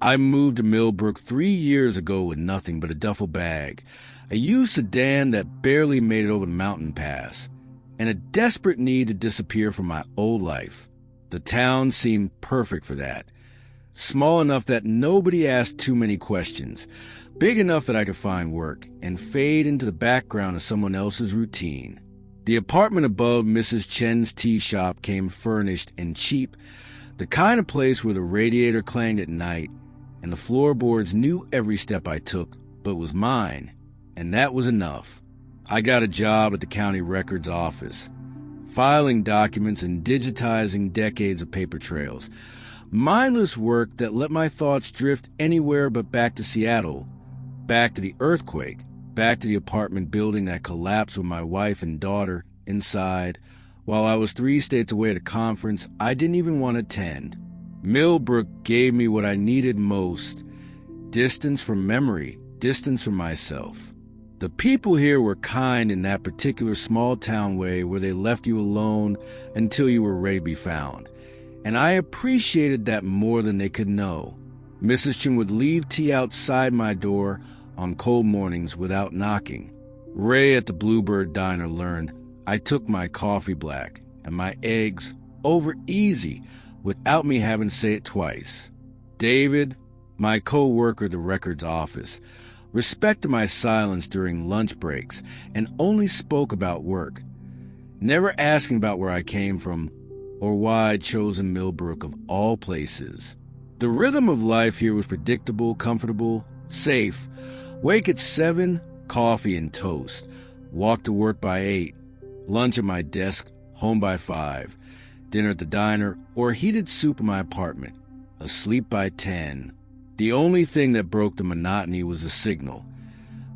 I moved to Millbrook 3 years ago with nothing but a duffel bag, a used sedan that barely made it over the mountain pass, and a desperate need to disappear from my old life. The town seemed perfect for that. Small enough that nobody asked too many questions, big enough that I could find work and fade into the background of someone else's routine. The apartment above Mrs. Chen's tea shop came furnished and cheap, the kind of place where the radiator clanged at night and the floorboards knew every step I took, but was mine, and that was enough. I got a job at the county records office, filing documents and digitizing decades of paper trails. Mindless work that let my thoughts drift anywhere but back to Seattle, back to the earthquake, back to the apartment building that collapsed with my wife and daughter inside, while I was 3 states away at a conference I didn't even want to attend. Millbrook gave me what I needed most: distance from memory, distance from myself. The people here were kind in that particular small town way where they left you alone until you were ready to be found, and I appreciated that more than they could know. Mrs. Chen would leave tea outside my door on cold mornings without knocking. Ray at the Bluebird Diner learned I took my coffee black and my eggs over easy without me having to say it twice. David, my co-worker at the records office, respected my silence during lunch breaks and only spoke about work, never asking about where I came from or why I'd chosen Millbrook of all places. The rhythm of life here was predictable, comfortable, safe. Wake at 7, coffee and toast. Walk to work by 8. Lunch at my desk, home by 5. Dinner at the diner, or heated soup in my apartment. Asleep by 10. The only thing that broke the monotony was the signal.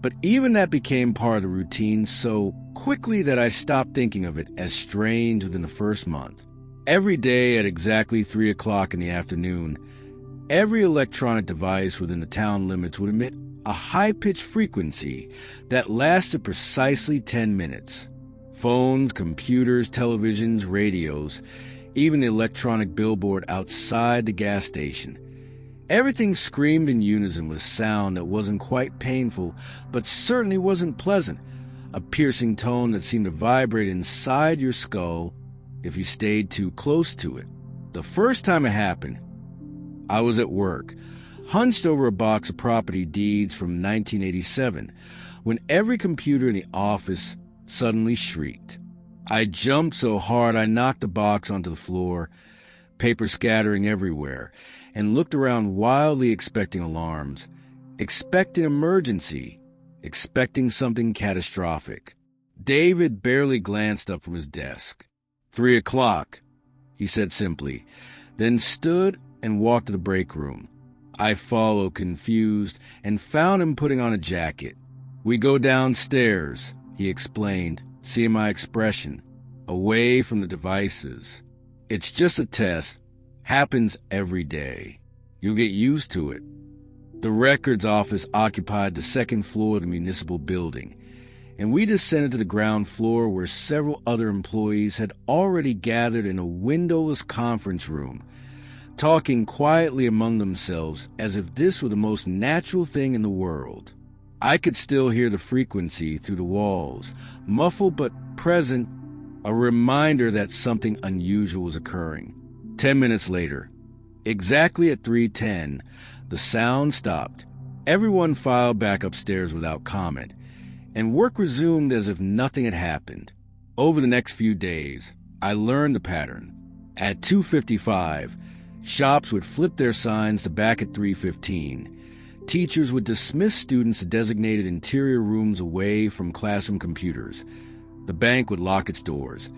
But even that became part of the routine so quickly that I stopped thinking of it as strange within the first month. Every day at exactly 3 o'clock in the afternoon, every electronic device within the town limits would emit a high-pitched frequency that lasted precisely 10 minutes. Phones, computers, televisions, radios, even the electronic billboard outside the gas station. Everything screamed in unison with sound that wasn't quite painful, but certainly wasn't pleasant, a piercing tone that seemed to vibrate inside your skull if you stayed too close to it. The first time it happened, I was at work, hunched over a box of property deeds from 1987, when every computer in the office suddenly shrieked. I jumped so hard I knocked the box onto the floor, paper scattering everywhere, and looked around wildly expecting alarms, expecting emergency, expecting something catastrophic. David barely glanced up from his desk. 3 o'clock, he said simply, then stood and walked to the break room. I followed, confused, and found him putting on a jacket. We go downstairs, he explained, seeing my expression, away from the devices. It's just a test. Happens every day. You'll get used to it. The records office occupied the second floor of the municipal building, and we descended to the ground floor where several other employees had already gathered in a windowless conference room, talking quietly among themselves as if this were the most natural thing in the world. I could still hear the frequency through the walls, muffled but present, a reminder that something unusual was occurring. 10 minutes later, exactly at 3:10, the sound stopped. Everyone filed back upstairs without comment, and work resumed as if nothing had happened. Over the next few days, I learned the pattern. At 2:55, shops would flip their signs to back at 3:15. Teachers would dismiss students to designated interior rooms away from classroom computers. The bank would lock its doors,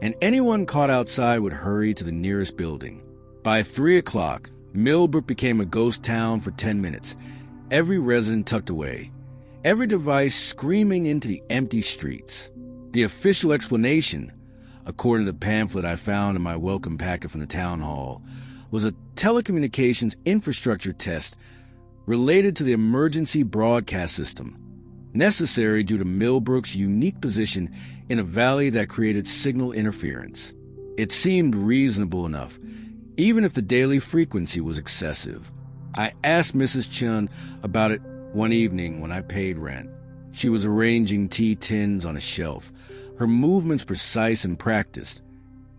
and anyone caught outside would hurry to the nearest building. By 3 o'clock, Millbrook became a ghost town for 10 minutes, every resident tucked away, every device screaming into the empty streets. The official explanation, according to the pamphlet I found in my welcome packet from the town hall, was a telecommunications infrastructure test related to the emergency broadcast system, necessary due to Millbrook's unique position in a valley that created signal interference. It seemed reasonable enough, even if the daily frequency was excessive. I asked Mrs. Chun about it one evening when I paid rent. She was arranging tea tins on a shelf, her movements precise and practiced,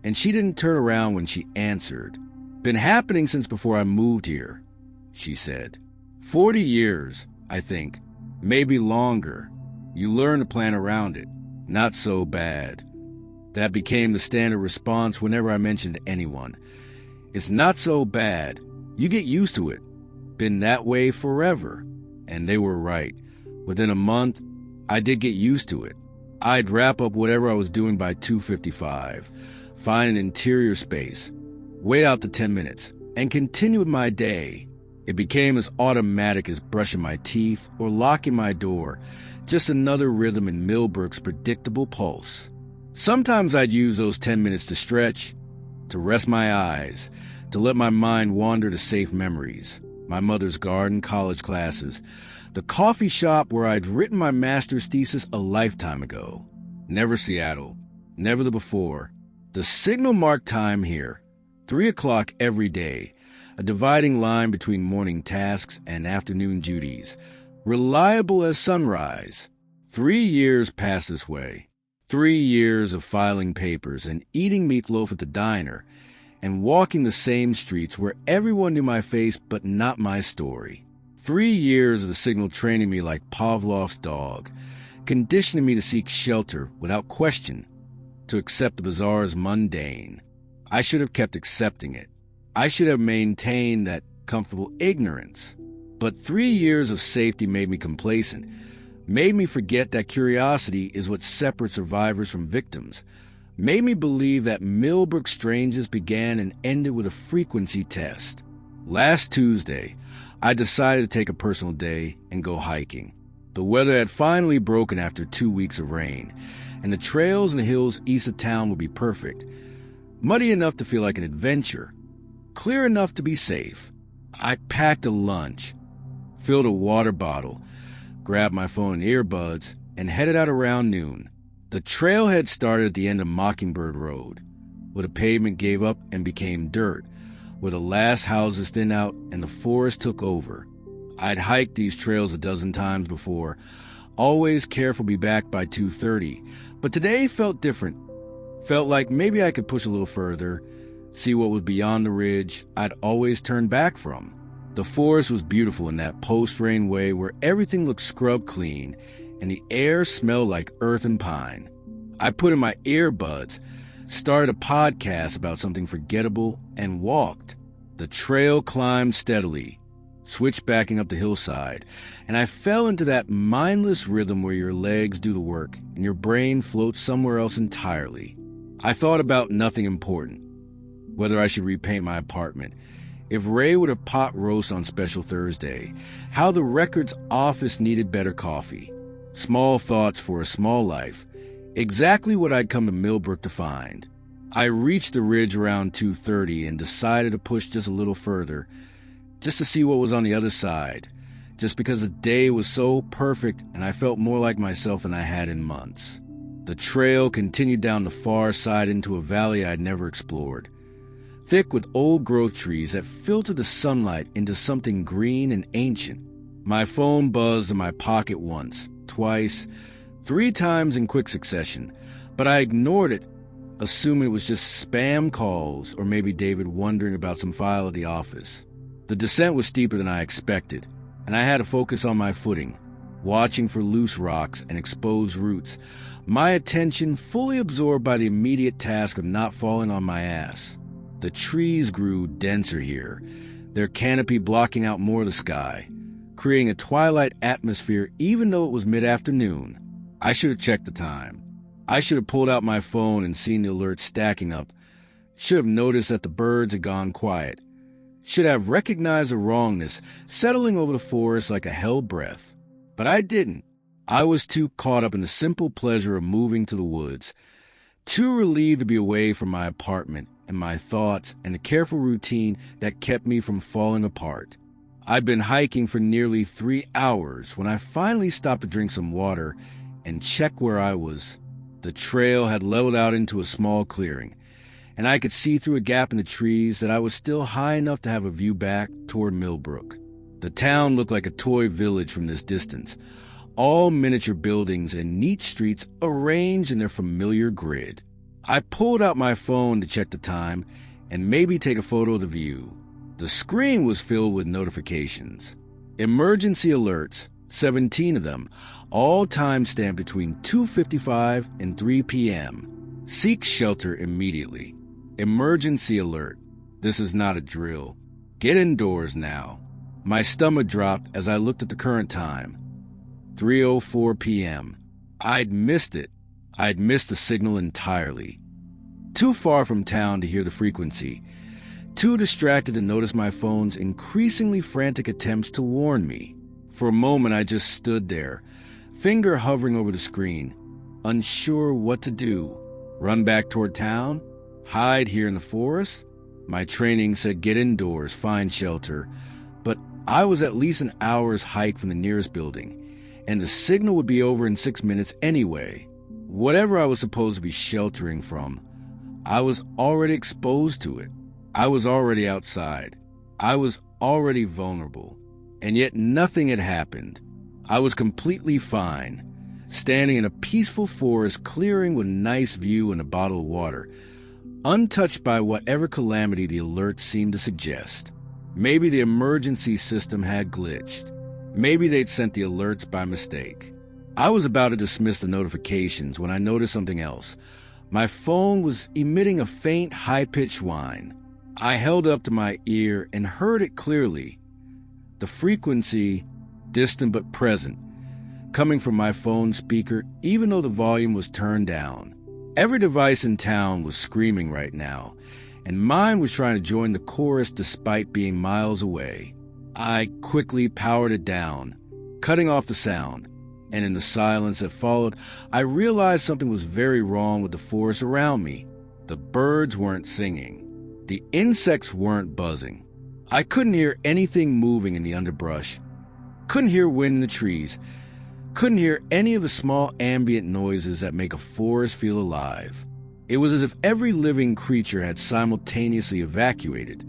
and she didn't turn around when she answered. "Been happening since before I moved here," she said. 40 years, I think, maybe longer. You learn to plan around it. Not so bad. That became the standard response whenever I mentioned anyone. It's not so bad. You get used to it. Been that way forever. And they were right. Within a month, I did get used to it. I'd wrap up whatever I was doing by 2:55, find an interior space, wait out the 10 minutes, and continue with my day. It became as automatic as brushing my teeth or locking my door, just another rhythm in Millbrook's predictable pulse. Sometimes I'd use those 10 minutes to stretch, to rest my eyes, to let my mind wander to safe memories. My mother's garden, college classes, the coffee shop where I'd written my master's thesis a lifetime ago. Never Seattle, never the before. The signal marked time here, 3 o'clock every day, a dividing line between morning tasks and afternoon duties, reliable as sunrise. 3 years passed this way. 3 years of filing papers and eating meatloaf at the diner, and walking the same streets where everyone knew my face but not my story. 3 years of the signal training me like Pavlov's dog, conditioning me to seek shelter without question, to accept the bizarre as mundane. I should have kept accepting it. I should have maintained that comfortable ignorance. But 3 years of safety made me complacent, made me forget that curiosity is what separates survivors from victims, made me believe that Millbrook stranges began and ended with a frequency test. Last Tuesday, I decided to take a personal day and go hiking. The weather had finally broken after 2 weeks of rain, and the trails and the hills east of town would be perfect. Muddy enough to feel like an adventure, clear enough to be safe. I packed a lunch, filled a water bottle, grabbed my phone and earbuds, and headed out around noon. The trailhead started at the end of Mockingbird Road, where the pavement gave up and became dirt, where the last houses thinned out and the forest took over. I'd hiked these trails a dozen times before, always careful to be back by 2:30, but today felt different. Felt like maybe I could push a little further, see what was beyond the ridge I'd always turned back from. The forest was beautiful in that post-rain way where everything looked scrubbed clean and the air smelled like earth and pine. I put in my earbuds, started a podcast about something forgettable, and walked. The trail climbed steadily, switchbacking up the hillside, and I fell into that mindless rhythm where your legs do the work and your brain floats somewhere else entirely. I thought about nothing important. Whether I should repaint my apartment, if Ray would have pot roast on Special Thursday, how the records office needed better coffee. Small thoughts for a small life, exactly what I'd come to Millbrook to find. I reached the ridge around 2:30 and decided to push just a little further, just to see what was on the other side, just because the day was so perfect and I felt more like myself than I had in months. The trail continued down the far side into a valley I'd never explored, thick with old growth trees that filtered the sunlight into something green and ancient. My phone buzzed in my pocket once, twice, 3 times in quick succession, but I ignored it, assuming it was just spam calls or maybe David wondering about some file at the office. The descent was steeper than I expected, and I had to focus on my footing, watching for loose rocks and exposed roots, my attention fully absorbed by the immediate task of not falling on my ass. The trees grew denser here, their canopy blocking out more of the sky, creating a twilight atmosphere even though it was mid-afternoon. I should have checked the time. I should have pulled out my phone and seen the alerts stacking up, should have noticed that the birds had gone quiet, should have recognized the wrongness settling over the forest like a held breath. But I didn't. I was too caught up in the simple pleasure of moving to the woods, too relieved to be away from my apartment and my thoughts and the careful routine that kept me from falling apart. I'd been hiking for nearly 3 hours when I finally stopped to drink some water and check where I was. The trail had leveled out into a small clearing, and I could see through a gap in the trees that I was still high enough to have a view back toward Millbrook. The town looked like a toy village from this distance, all miniature buildings and neat streets arranged in their familiar grid. I pulled out my phone to check the time and maybe take a photo of the view. The screen was filled with notifications. Emergency alerts, 17 of them, all time-stamped between 2:55 and 3 p.m. Seek shelter immediately. Emergency alert. This is not a drill. Get indoors now. My stomach dropped as I looked at the current time. 3:04 p.m. I'd missed it. I'd missed the signal entirely. Too far from town to hear the frequency. Too distracted to notice my phone's increasingly frantic attempts to warn me. For a moment, I just stood there, finger hovering over the screen, unsure what to do. Run back toward town? Hide here in the forest? My training said get indoors, find shelter. But I was at least an hour's hike from the nearest building, and the signal would be over in 6 minutes anyway. Whatever I was supposed to be sheltering from, I was already exposed to it. I was already outside. I was already vulnerable. And yet nothing had happened. I was completely fine, standing in a peaceful forest clearing with a nice view and a bottle of water, untouched by whatever calamity the alert seemed to suggest. Maybe the emergency system had glitched. Maybe they'd sent the alerts by mistake. I was about to dismiss the notifications when I noticed something else. My phone was emitting a faint, high-pitched whine. I held up to my ear and heard it clearly. The frequency, distant but present, coming from my phone speaker even though the volume was turned down. Every device in town was screaming right now, and mine was trying to join the chorus despite being miles away. I quickly powered it down, cutting off the sound, and in the silence that followed, I realized something was very wrong with the forest around me. The birds weren't singing. The insects weren't buzzing. I couldn't hear anything moving in the underbrush. Couldn't hear wind in the trees. Couldn't hear any of the small ambient noises that make a forest feel alive. It was as if every living creature had simultaneously evacuated,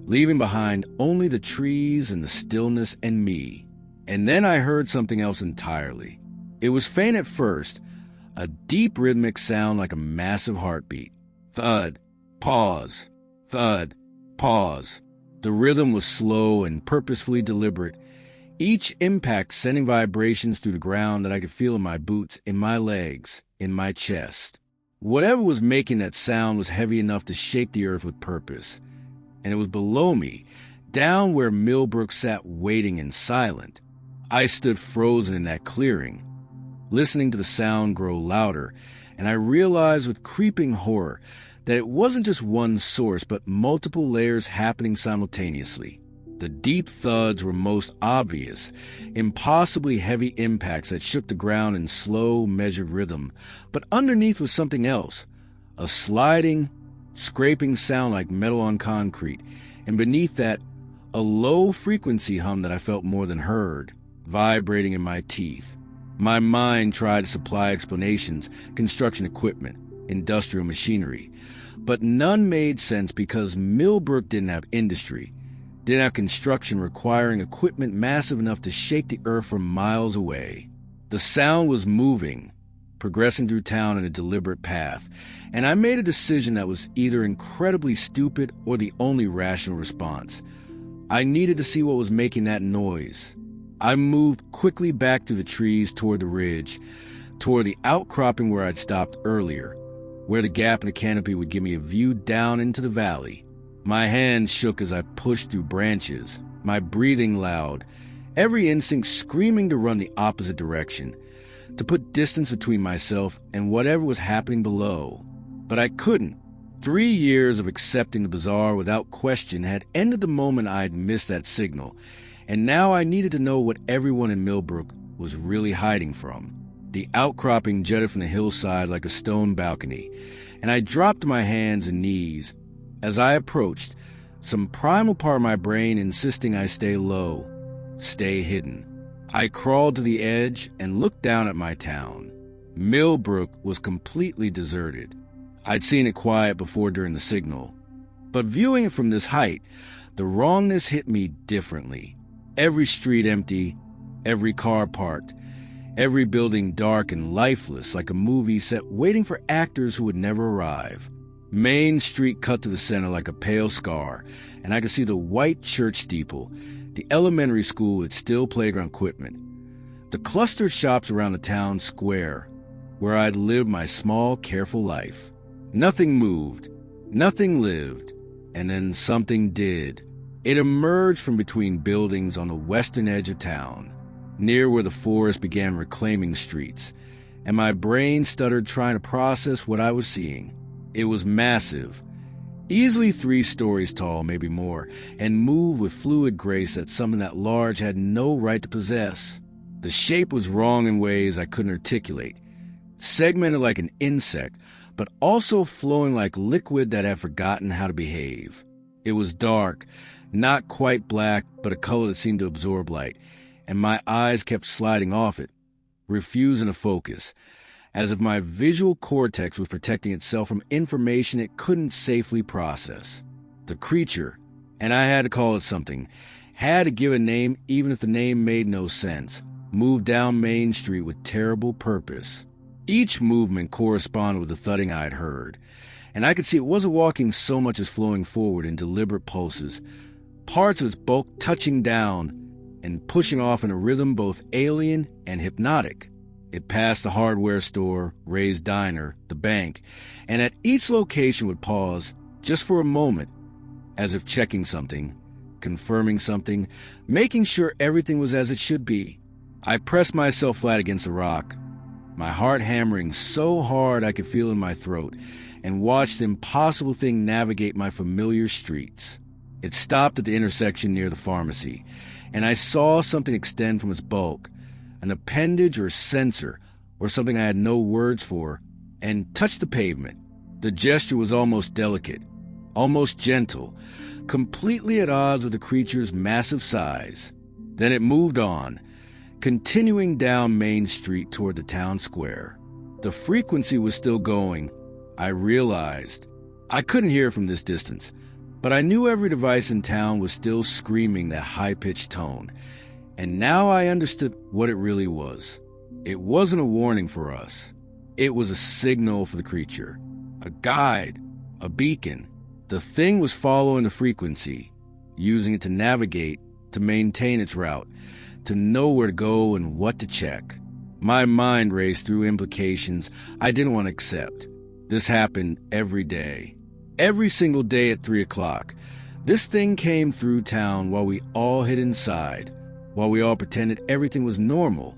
leaving behind only the trees and the stillness and me. And then I heard something else entirely. It was faint at first, a deep rhythmic sound like a massive heartbeat. Thud, pause, thud, pause. The rhythm was slow and purposefully deliberate, each impact sending vibrations through the ground that I could feel in my boots, in my legs, in my chest. Whatever was making that sound was heavy enough to shake the earth with purpose, and it was below me, down where Millbrook sat waiting and silent. I stood frozen in that clearing, listening to the sound grow louder, and I realized with creeping horror that it wasn't just one source, but multiple layers happening simultaneously. The deep thuds were most obvious, impossibly heavy impacts that shook the ground in slow, measured rhythm, but underneath was something else, a sliding, scraping sound like metal on concrete, and beneath that, a low-frequency hum that I felt more than heard, vibrating in my teeth. My mind tried to supply explanations, construction equipment, industrial machinery, but none made sense because Millbrook didn't have industry, didn't have construction requiring equipment massive enough to shake the earth from miles away. The sound was moving, progressing through town in a deliberate path, and I made a decision that was either incredibly stupid or the only rational response. I needed to see what was making that noise. I moved quickly back through the trees toward the ridge, toward the outcropping where I'd stopped earlier, where the gap in the canopy would give me a view down into the valley. My hands shook as I pushed through branches, my breathing loud, every instinct screaming to run the opposite direction, to put distance between myself and whatever was happening below. But I couldn't. 3 years of accepting the bizarre without question had ended the moment I had missed that signal, and now I needed to know what everyone in Millbrook was really hiding from. The outcropping jutted from the hillside like a stone balcony, and I dropped to my hands and knees. As I approached, some primal part of my brain insisting I stay low, stay hidden. I crawled to the edge and looked down at my town. Millbrook was completely deserted. I'd seen it quiet before during the signal, but viewing it from this height, the wrongness hit me differently. Every street empty, every car parked, every building dark and lifeless like a movie set waiting for actors who would never arrive. Main Street cut to the center like a pale scar, and I could see the white church steeple, the elementary school with still playground equipment, the clustered shops around the town square, where I'd lived my small, careful life. Nothing moved, nothing lived, and then something did. It emerged from between buildings on the western edge of town, near where the forest began reclaiming streets, and my brain stuttered trying to process what I was seeing. It was massive, easily 3 stories tall, maybe more, and moved with fluid grace that something that large had no right to possess. The shape was wrong in ways I couldn't articulate, segmented like an insect, but also flowing like liquid that had forgotten how to behave. It was dark, not quite black, but a color that seemed to absorb light, and my eyes kept sliding off it, refusing to focus, as if my visual cortex was protecting itself from information it couldn't safely process. The creature, and I had to call it something, had to give a name even if the name made no sense, moved down Main Street with terrible purpose. Each movement corresponded with the thudding I'd heard, and I could see it wasn't walking so much as flowing forward in deliberate pulses, parts of its bulk touching down and pushing off in a rhythm both alien and hypnotic. It passed the hardware store, Ray's diner, the bank, and at each location would pause just for a moment, as if checking something, confirming something, making sure everything was as it should be. I pressed myself flat against the rock, my heart hammering so hard I could feel it in my throat, and watched the impossible thing navigate my familiar streets. It stopped at the intersection near the pharmacy, and I saw something extend from its bulk, an appendage or sensor, or something I had no words for, and touched the pavement. The gesture was almost delicate, almost gentle, completely at odds with the creature's massive size. Then it moved on, continuing down Main Street toward the town square. The frequency was still going, I realized. I couldn't hear it from this distance, but I knew every device in town was still screaming that high-pitched tone. And now I understood what it really was. It wasn't a warning for us. It was a signal for the creature, a guide, a beacon. The thing was following the frequency, using it to navigate, to maintain its route, to know where to go and what to check. My mind raced through implications I didn't want to accept. This happened every day. Every single day at 3 o'clock. This thing came through town while we all hid inside, while we all pretended everything was normal,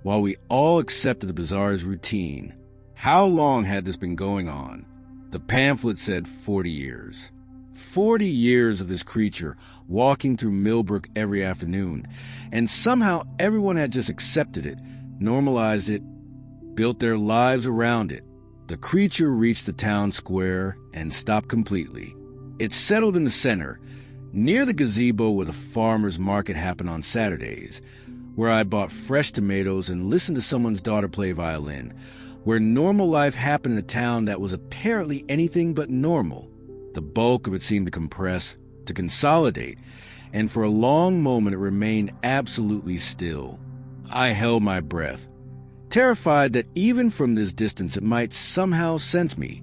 while we all accepted the bizarre's routine. How long had this been going on? The pamphlet said 40 years. 40 years of this creature walking through Millbrook every afternoon, and somehow everyone had just accepted it, normalized it, built their lives around it. The creature reached the town square and stopped completely. It settled in the center, near the gazebo where the farmer's market happened on Saturdays, where I bought fresh tomatoes and listened to someone's daughter play violin, where normal life happened in a town that was apparently anything but normal. The bulk of it seemed to compress, to consolidate, and for a long moment it remained absolutely still. I held my breath, terrified that even from this distance it might somehow sense me,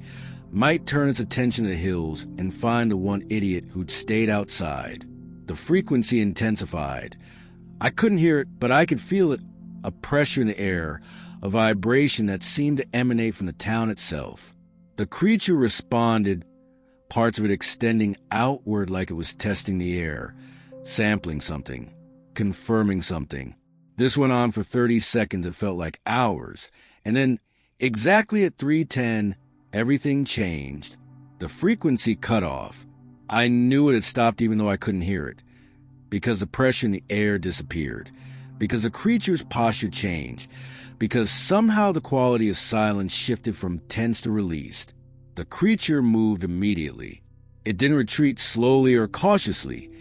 might turn its attention to the hills and find the one idiot who'd stayed outside. The frequency intensified. I couldn't hear it, but I could feel it, a pressure in the air, a vibration that seemed to emanate from the town itself. The creature responded, parts of it extending outward like it was testing the air, sampling something, confirming something. This went on for 30 seconds. It felt like hours. And then, exactly at 3:10, everything changed. The frequency cut off. I knew it had stopped even though I couldn't hear it, because the pressure in the air disappeared, because the creature's posture changed, because somehow the quality of silence shifted from tense to released. The creature moved immediately. It didn't retreat slowly or cautiously.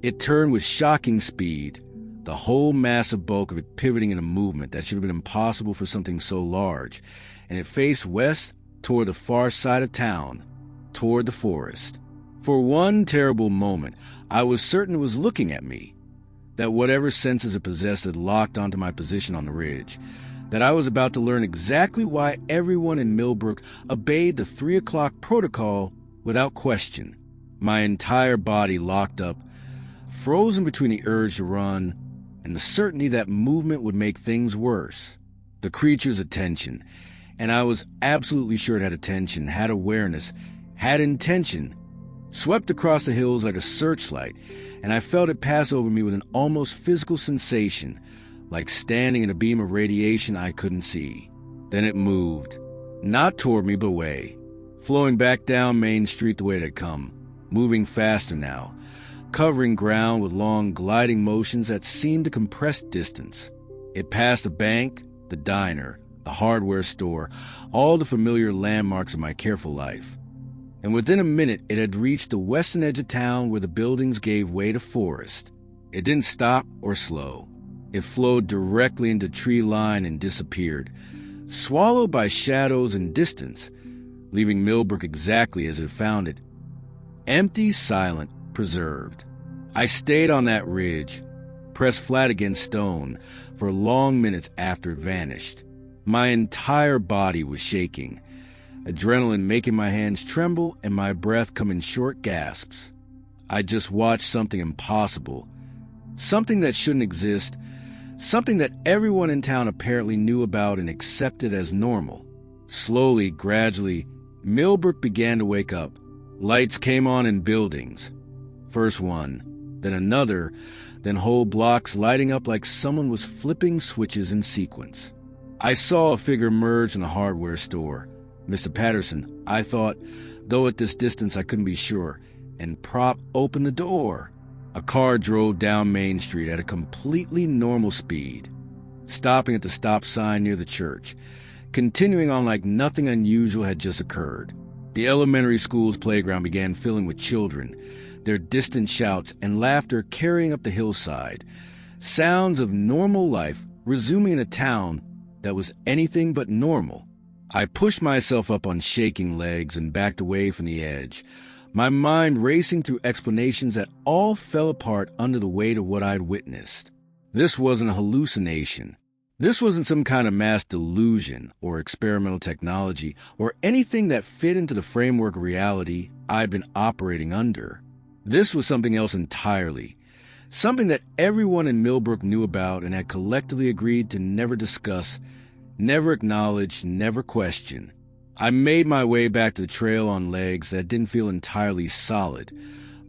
It turned with shocking speed, the whole massive bulk of it pivoting in a movement that should have been impossible for something so large, and it faced west toward the far side of town, toward the forest. For one terrible moment, I was certain it was looking at me, that whatever senses it possessed had locked onto my position on the ridge, that I was about to learn exactly why everyone in Millbrook obeyed the 3 o'clock protocol without question. My entire body locked up, frozen between the urge to run and the certainty that movement would make things worse. The creature's attention, and I was absolutely sure it had attention, had awareness, had intention, swept across the hills like a searchlight, and I felt it pass over me with an almost physical sensation, like standing in a beam of radiation I couldn't see. Then it moved, not toward me but away, flowing back down Main Street the way it had come, moving faster now, covering ground with long gliding motions that seemed to compress distance. It passed the bank, the diner, the hardware store, all the familiar landmarks of my careful life. And within a minute it had reached the western edge of town where the buildings gave way to forest. It didn't stop or slow. It flowed directly into tree line and disappeared, swallowed by shadows and distance, leaving Millbrook exactly as it found it. Empty, silent, preserved. I stayed on that ridge, pressed flat against stone, for long minutes after it vanished. My entire body was shaking, adrenaline making my hands tremble and my breath come in short gasps. I just watched something impossible, something that shouldn't exist, something that everyone in town apparently knew about and accepted as normal. Slowly, gradually, Millbrook began to wake up. Lights came on in buildings. First one, then another, then whole blocks lighting up like someone was flipping switches in sequence. I saw a figure emerge in the hardware store. Mr. Patterson, I thought, though at this distance I couldn't be sure, and prop opened the door. A car drove down Main Street at a completely normal speed, stopping at the stop sign near the church, continuing on like nothing unusual had just occurred. The elementary school's playground began filling with children, their distant shouts and laughter carrying up the hillside, sounds of normal life resuming in a town that was anything but normal. I pushed myself up on shaking legs and backed away from the edge, my mind racing through explanations that all fell apart under the weight of what I'd witnessed. This wasn't a hallucination. This wasn't some kind of mass delusion or experimental technology or anything that fit into the framework of reality I'd been operating under. This was something else entirely, something that everyone in Millbrook knew about and had collectively agreed to never discuss, never acknowledge, never question. I made my way back to the trail on legs that didn't feel entirely solid,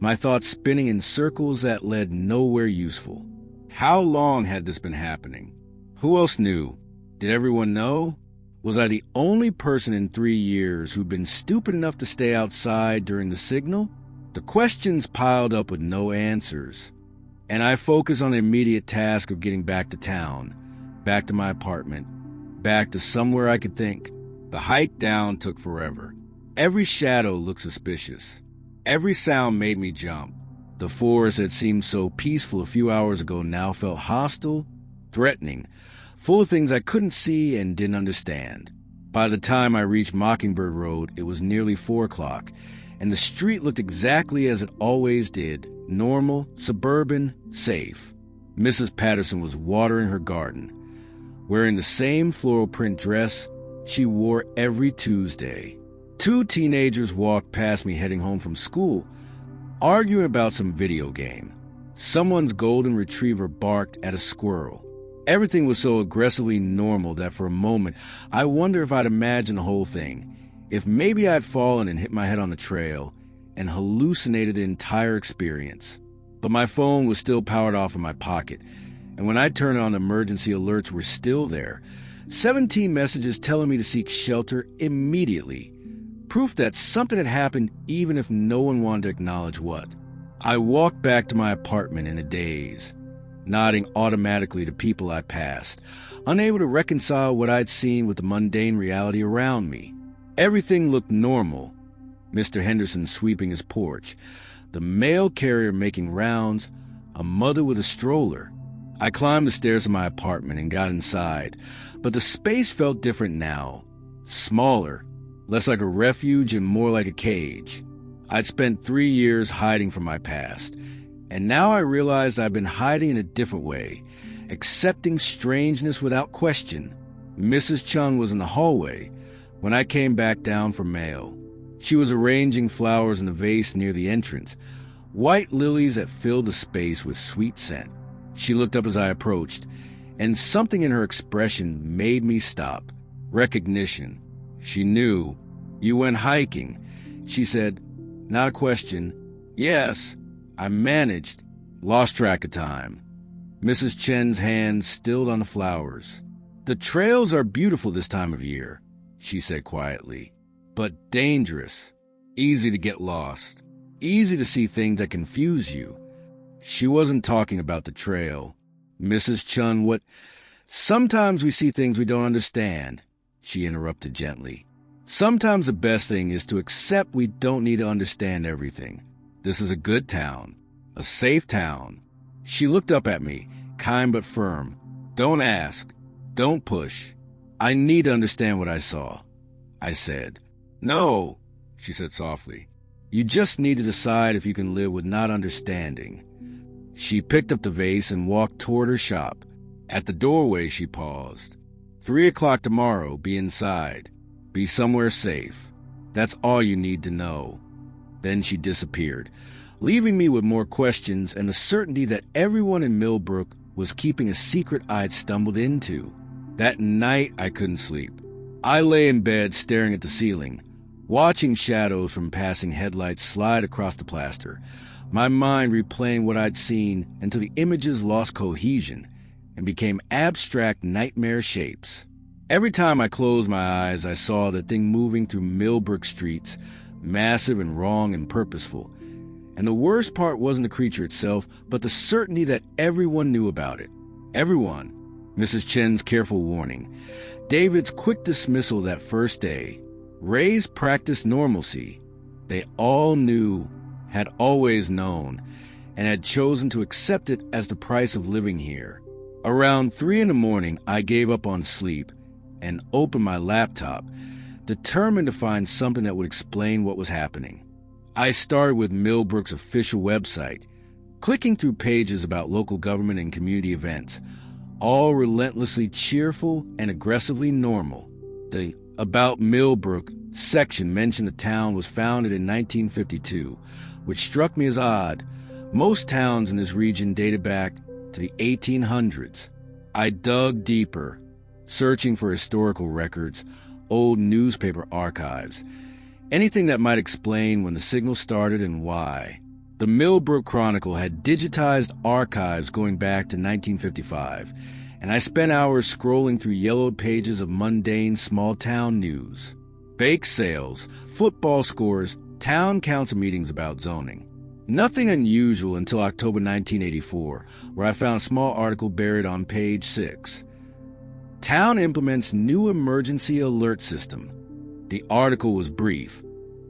my thoughts spinning in circles that led nowhere useful. How long had this been happening? Who else knew? Did everyone know? Was I the only person in 3 years who'd been stupid enough to stay outside during the signal? The questions piled up with no answers, and I focused on the immediate task of getting back to town, back to my apartment, back to somewhere I could think. The hike down took forever. Every shadow looked suspicious. Every sound made me jump. The forest that seemed so peaceful a few hours ago now felt hostile, threatening, full of things I couldn't see and didn't understand. By the time I reached Mockingbird Road, it was nearly 4 o'clock, and the street looked exactly as it always did, normal, suburban, safe. Mrs. Patterson was watering her garden, wearing the same floral print dress she wore every Tuesday. 2 teenagers walked past me heading home from school, arguing about some video game. Someone's golden retriever barked at a squirrel. Everything was so aggressively normal that for a moment I wondered if I'd imagined the whole thing, if maybe I'd fallen and hit my head on the trail and hallucinated the entire experience. But my phone was still powered off in my pocket, and when I turned it on, the emergency alerts were still there. 17 messages telling me to seek shelter immediately. Proof that something had happened even if no one wanted to acknowledge what. I walked back to my apartment in a daze, nodding automatically to people I passed, unable to reconcile what I'd seen with the mundane reality around me. Everything looked normal. Mr. Henderson sweeping his porch, the mail carrier making rounds, a mother with a stroller. I climbed the stairs of my apartment and got inside, but the space felt different now. Smaller, less like a refuge and more like a cage. I'd spent 3 years hiding from my past, And now I realized I've been hiding in a different way, accepting strangeness without question. Mrs. Chung was in the hallway when I came back down for mail. She was arranging flowers in a vase near the entrance, white lilies that filled the space with sweet scent. She looked up as I approached, and something in her expression made me stop. Recognition. She knew. "You went hiking," she said. Not a question. "Yes, I managed." Lost track of time. Mrs. Chen's hand stilled on the flowers. "The trails are beautiful this time of year," she said quietly, "but dangerous. Easy to get lost. Easy to see things that confuse you." She wasn't talking about the trail. "Mrs. Chun, what... Sometimes we see things we don't understand," she interrupted gently. "Sometimes the best thing is to accept we don't need to understand everything. This is a good town. A safe town." She looked up at me, kind but firm. "Don't ask. Don't push. I need to understand what I saw," I said. "No," she said softly. "You just need to decide if you can live with not understanding." She picked up the vase and walked toward her shop. At the doorway, she paused. 3:00 tomorrow, be inside. Be somewhere safe. That's all you need to know." Then she disappeared, leaving me with more questions and the certainty that everyone in Millbrook was keeping a secret I'd stumbled into. That night, I couldn't sleep. I lay in bed staring at the ceiling, watching shadows from passing headlights slide across the plaster, my mind replaying what I'd seen until the images lost cohesion and became abstract nightmare shapes. Every time I closed my eyes, I saw the thing moving through Millbrook streets, massive and wrong and purposeful. And the worst part wasn't the creature itself, but the certainty that everyone knew about it. Everyone. Mrs. Chen's careful warning, David's quick dismissal that first day, Ray's practiced normalcy. They all knew, had always known, and had chosen to accept it as the price of living here. Around 3 a.m, I gave up on sleep and opened my laptop, determined to find something that would explain what was happening. I started with Millbrook's official website, clicking through pages about local government and community events, all relentlessly cheerful and aggressively normal. The About Millbrook section mentioned the town was founded in 1952, which struck me as odd. Most towns in this region dated back to the 1800s. I dug deeper, searching for historical records, old newspaper archives, anything that might explain when the signal started and why. The Millbrook Chronicle had digitized archives going back to 1955, and I spent hours scrolling through yellowed pages of mundane small-town news. Bake sales, football scores, town council meetings about zoning. Nothing unusual until October 1984, where I found a small article buried on page 6. Town implements new emergency alert system. The article was brief,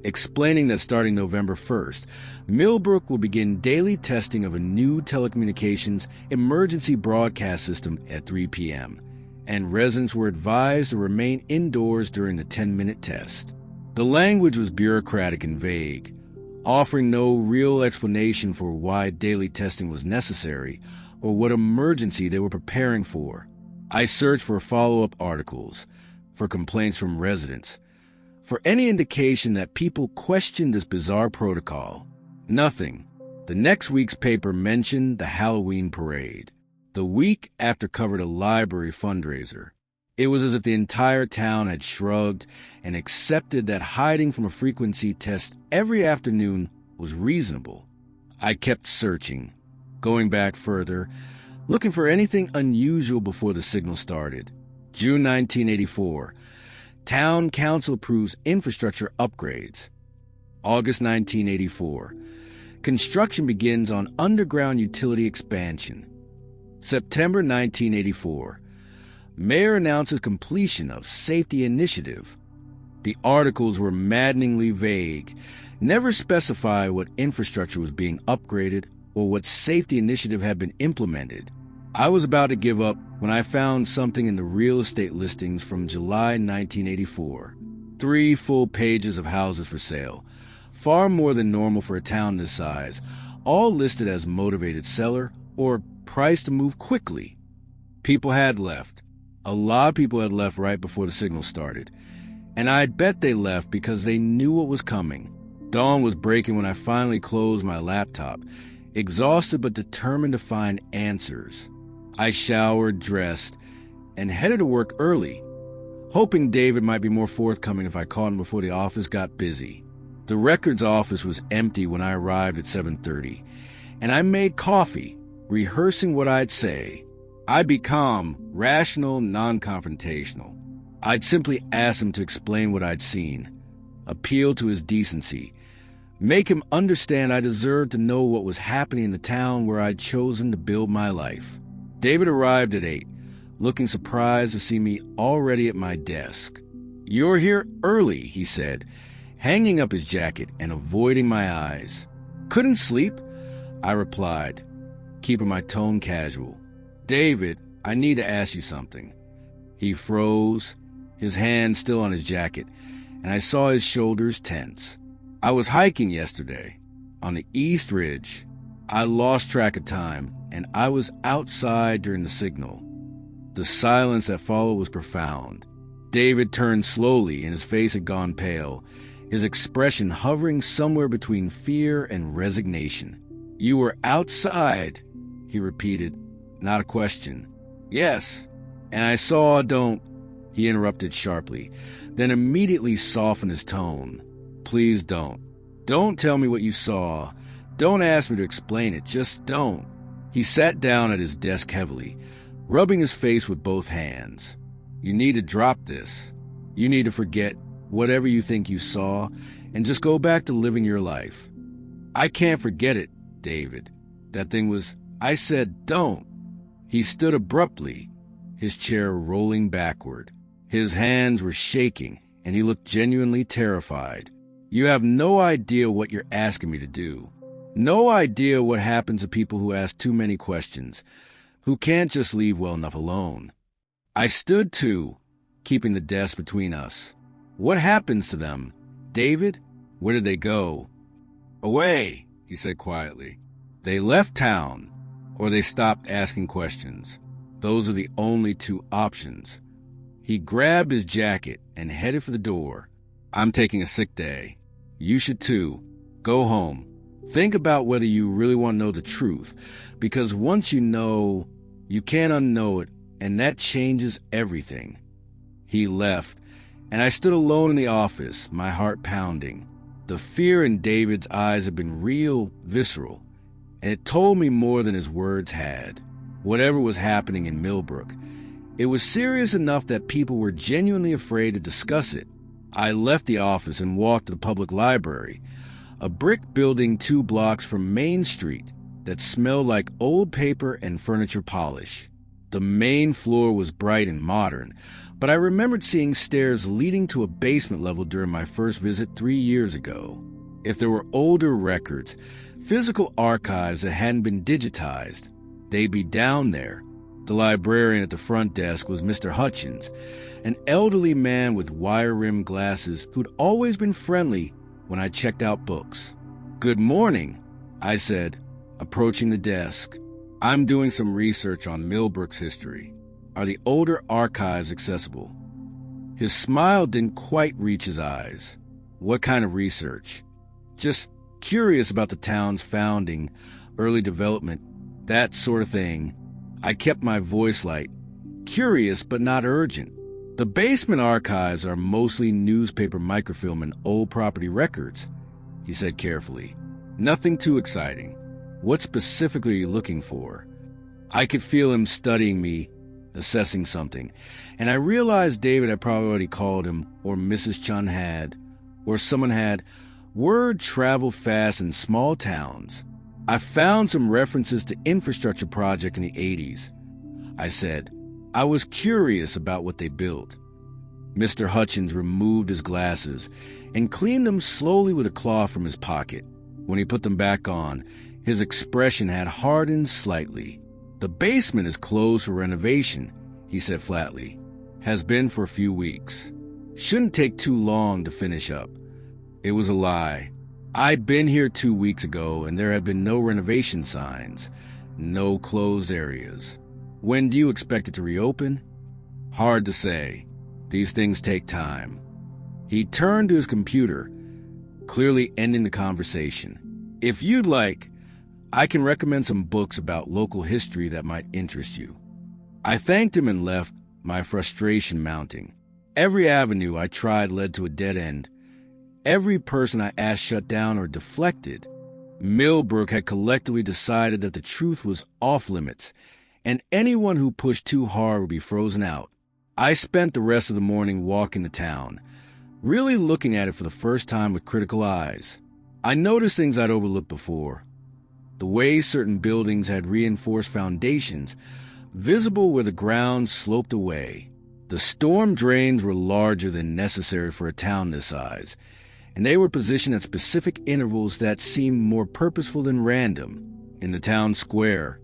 explaining that starting November 1st, Millbrook will begin daily testing of a new telecommunications emergency broadcast system at 3 p.m., and residents were advised to remain indoors during the 10-minute test. The language was bureaucratic and vague, offering no real explanation for why daily testing was necessary or what emergency they were preparing for. I searched for follow-up articles, for complaints from residents, for any indication that people questioned this bizarre protocol. Nothing. The next week's paper mentioned the Halloween parade. The week after covered a library fundraiser. It was as if the entire town had shrugged and accepted that hiding from a frequency test every afternoon was reasonable. I kept searching, going back further, looking for anything unusual before the signal started. June 1984. Town Council approves infrastructure upgrades. August 1984. Construction begins on underground utility expansion. September 1984. Mayor announces completion of safety initiative. The articles were maddeningly vague, never specify what infrastructure was being upgraded or what safety initiative had been implemented. I was about to give up when I found something in the real estate listings from July 1984. 3 full pages of houses for sale, far more than normal for a town this size, all listed as motivated seller or price to move quickly. People had left. A lot of people had left right before the signal started. And I'd bet they left because they knew what was coming. Dawn was breaking when I finally closed my laptop, exhausted but determined to find answers. I showered, dressed, and headed to work early, hoping David might be more forthcoming if I caught him before the office got busy. The records office was empty when I arrived at 7:30, and I made coffee, rehearsing what I'd say. I'd be calm, rational, non-confrontational. I'd simply ask him to explain what I'd seen, appeal to his decency, make him understand I deserved to know what was happening in the town where I'd chosen to build my life. David arrived at 8, looking surprised to see me already at my desk. "You're here early," he said, hanging up his jacket and avoiding my eyes. "Couldn't sleep?" I replied, keeping my tone casual. "David, I need to ask you something." He froze, his hand still on his jacket, and I saw his shoulders tense. "I was hiking yesterday on the East Ridge. I lost track of time, and I was outside during the signal." The silence that followed was profound. David turned slowly, and his face had gone pale, his expression hovering somewhere between fear and resignation. "You were outside," he repeated, not a question. "Yes, and I saw He interrupted sharply, then immediately softened his tone. "Please don't. Don't tell me what you saw. Don't ask me to explain it. Just don't." He sat down at his desk heavily, rubbing his face with both hands. "You need to drop this. You need to forget whatever you think you saw and just go back to living your life." "I can't forget it, David. That thing was..." I said, "Don't." He stood abruptly, his chair rolling backward. His hands were shaking, and he looked genuinely terrified. "You have no idea what you're asking me to do. No idea what happens to people who ask too many questions, who can't just leave well enough alone." I stood too, keeping the desk between us. "What happens to them? David? Where did they go?" "Away," he said quietly. "They left town, or they stopped asking questions. Those are the only two options." He grabbed his jacket and headed for the door. "I'm taking a sick day. You should too. Go home. Think about whether you really want to know the truth, because once you know, you can't unknow it, and that changes everything." He left, and I stood alone in the office, my heart pounding. The fear in David's eyes had been real, visceral, and it told me more than his words had. Whatever was happening in Millbrook, it was serious enough that people were genuinely afraid to discuss it. I left the office and walked to the public library, a brick building 2 blocks from Main Street that smelled like old paper and furniture polish. The main floor was bright and modern, but I remembered seeing stairs leading to a basement level during my first visit 3 years ago. If there were older records, physical archives that hadn't been digitized, they'd be down there. The librarian at the front desk was Mr. Hutchins, an elderly man with wire-rimmed glasses who'd always been friendly when I checked out books. "Good morning," I said, approaching the desk. "I'm doing some research on Millbrook's history. Are the older archives accessible?" His smile didn't quite reach his eyes. "What kind of research?" "Just curious about the town's founding, early development, that sort of thing." I kept my voice light, curious but not urgent. "The basement archives are mostly newspaper microfilm and old property records," he said carefully. "Nothing too exciting. What specifically are you looking for?" I could feel him studying me, assessing something, and I realized David had probably already called him, or Mrs. Chun had, or someone had. Word traveled fast in small towns. "I found some references to infrastructure project in the 80s. I said. "I was curious about what they built." Mr. Hutchins removed his glasses and cleaned them slowly with a cloth from his pocket. When he put them back on, his expression had hardened slightly. "The basement is closed for renovation," he said flatly. "Has been for a few weeks. Shouldn't take too long to finish up." It was a lie. I'd been here 2 weeks ago, and there had been no renovation signs, no closed areas. When do you expect it to reopen? Hard to say. These things take time. He turned to his computer, clearly ending the conversation. If you'd like, I can recommend some books about local history that might interest you. I thanked him and left, my frustration mounting. Every avenue I tried led to a dead end. Every person I asked shut down or deflected. Millbrook had collectively decided that the truth was off limits, and anyone who pushed too hard would be frozen out. I spent the rest of the morning walking the town, really looking at it for the first time with critical eyes. I noticed things I'd overlooked before. The way certain buildings had reinforced foundations, visible where the ground sloped away. The storm drains were larger than necessary for a town this size, and they were positioned at specific intervals that seemed more purposeful than random. In the town square,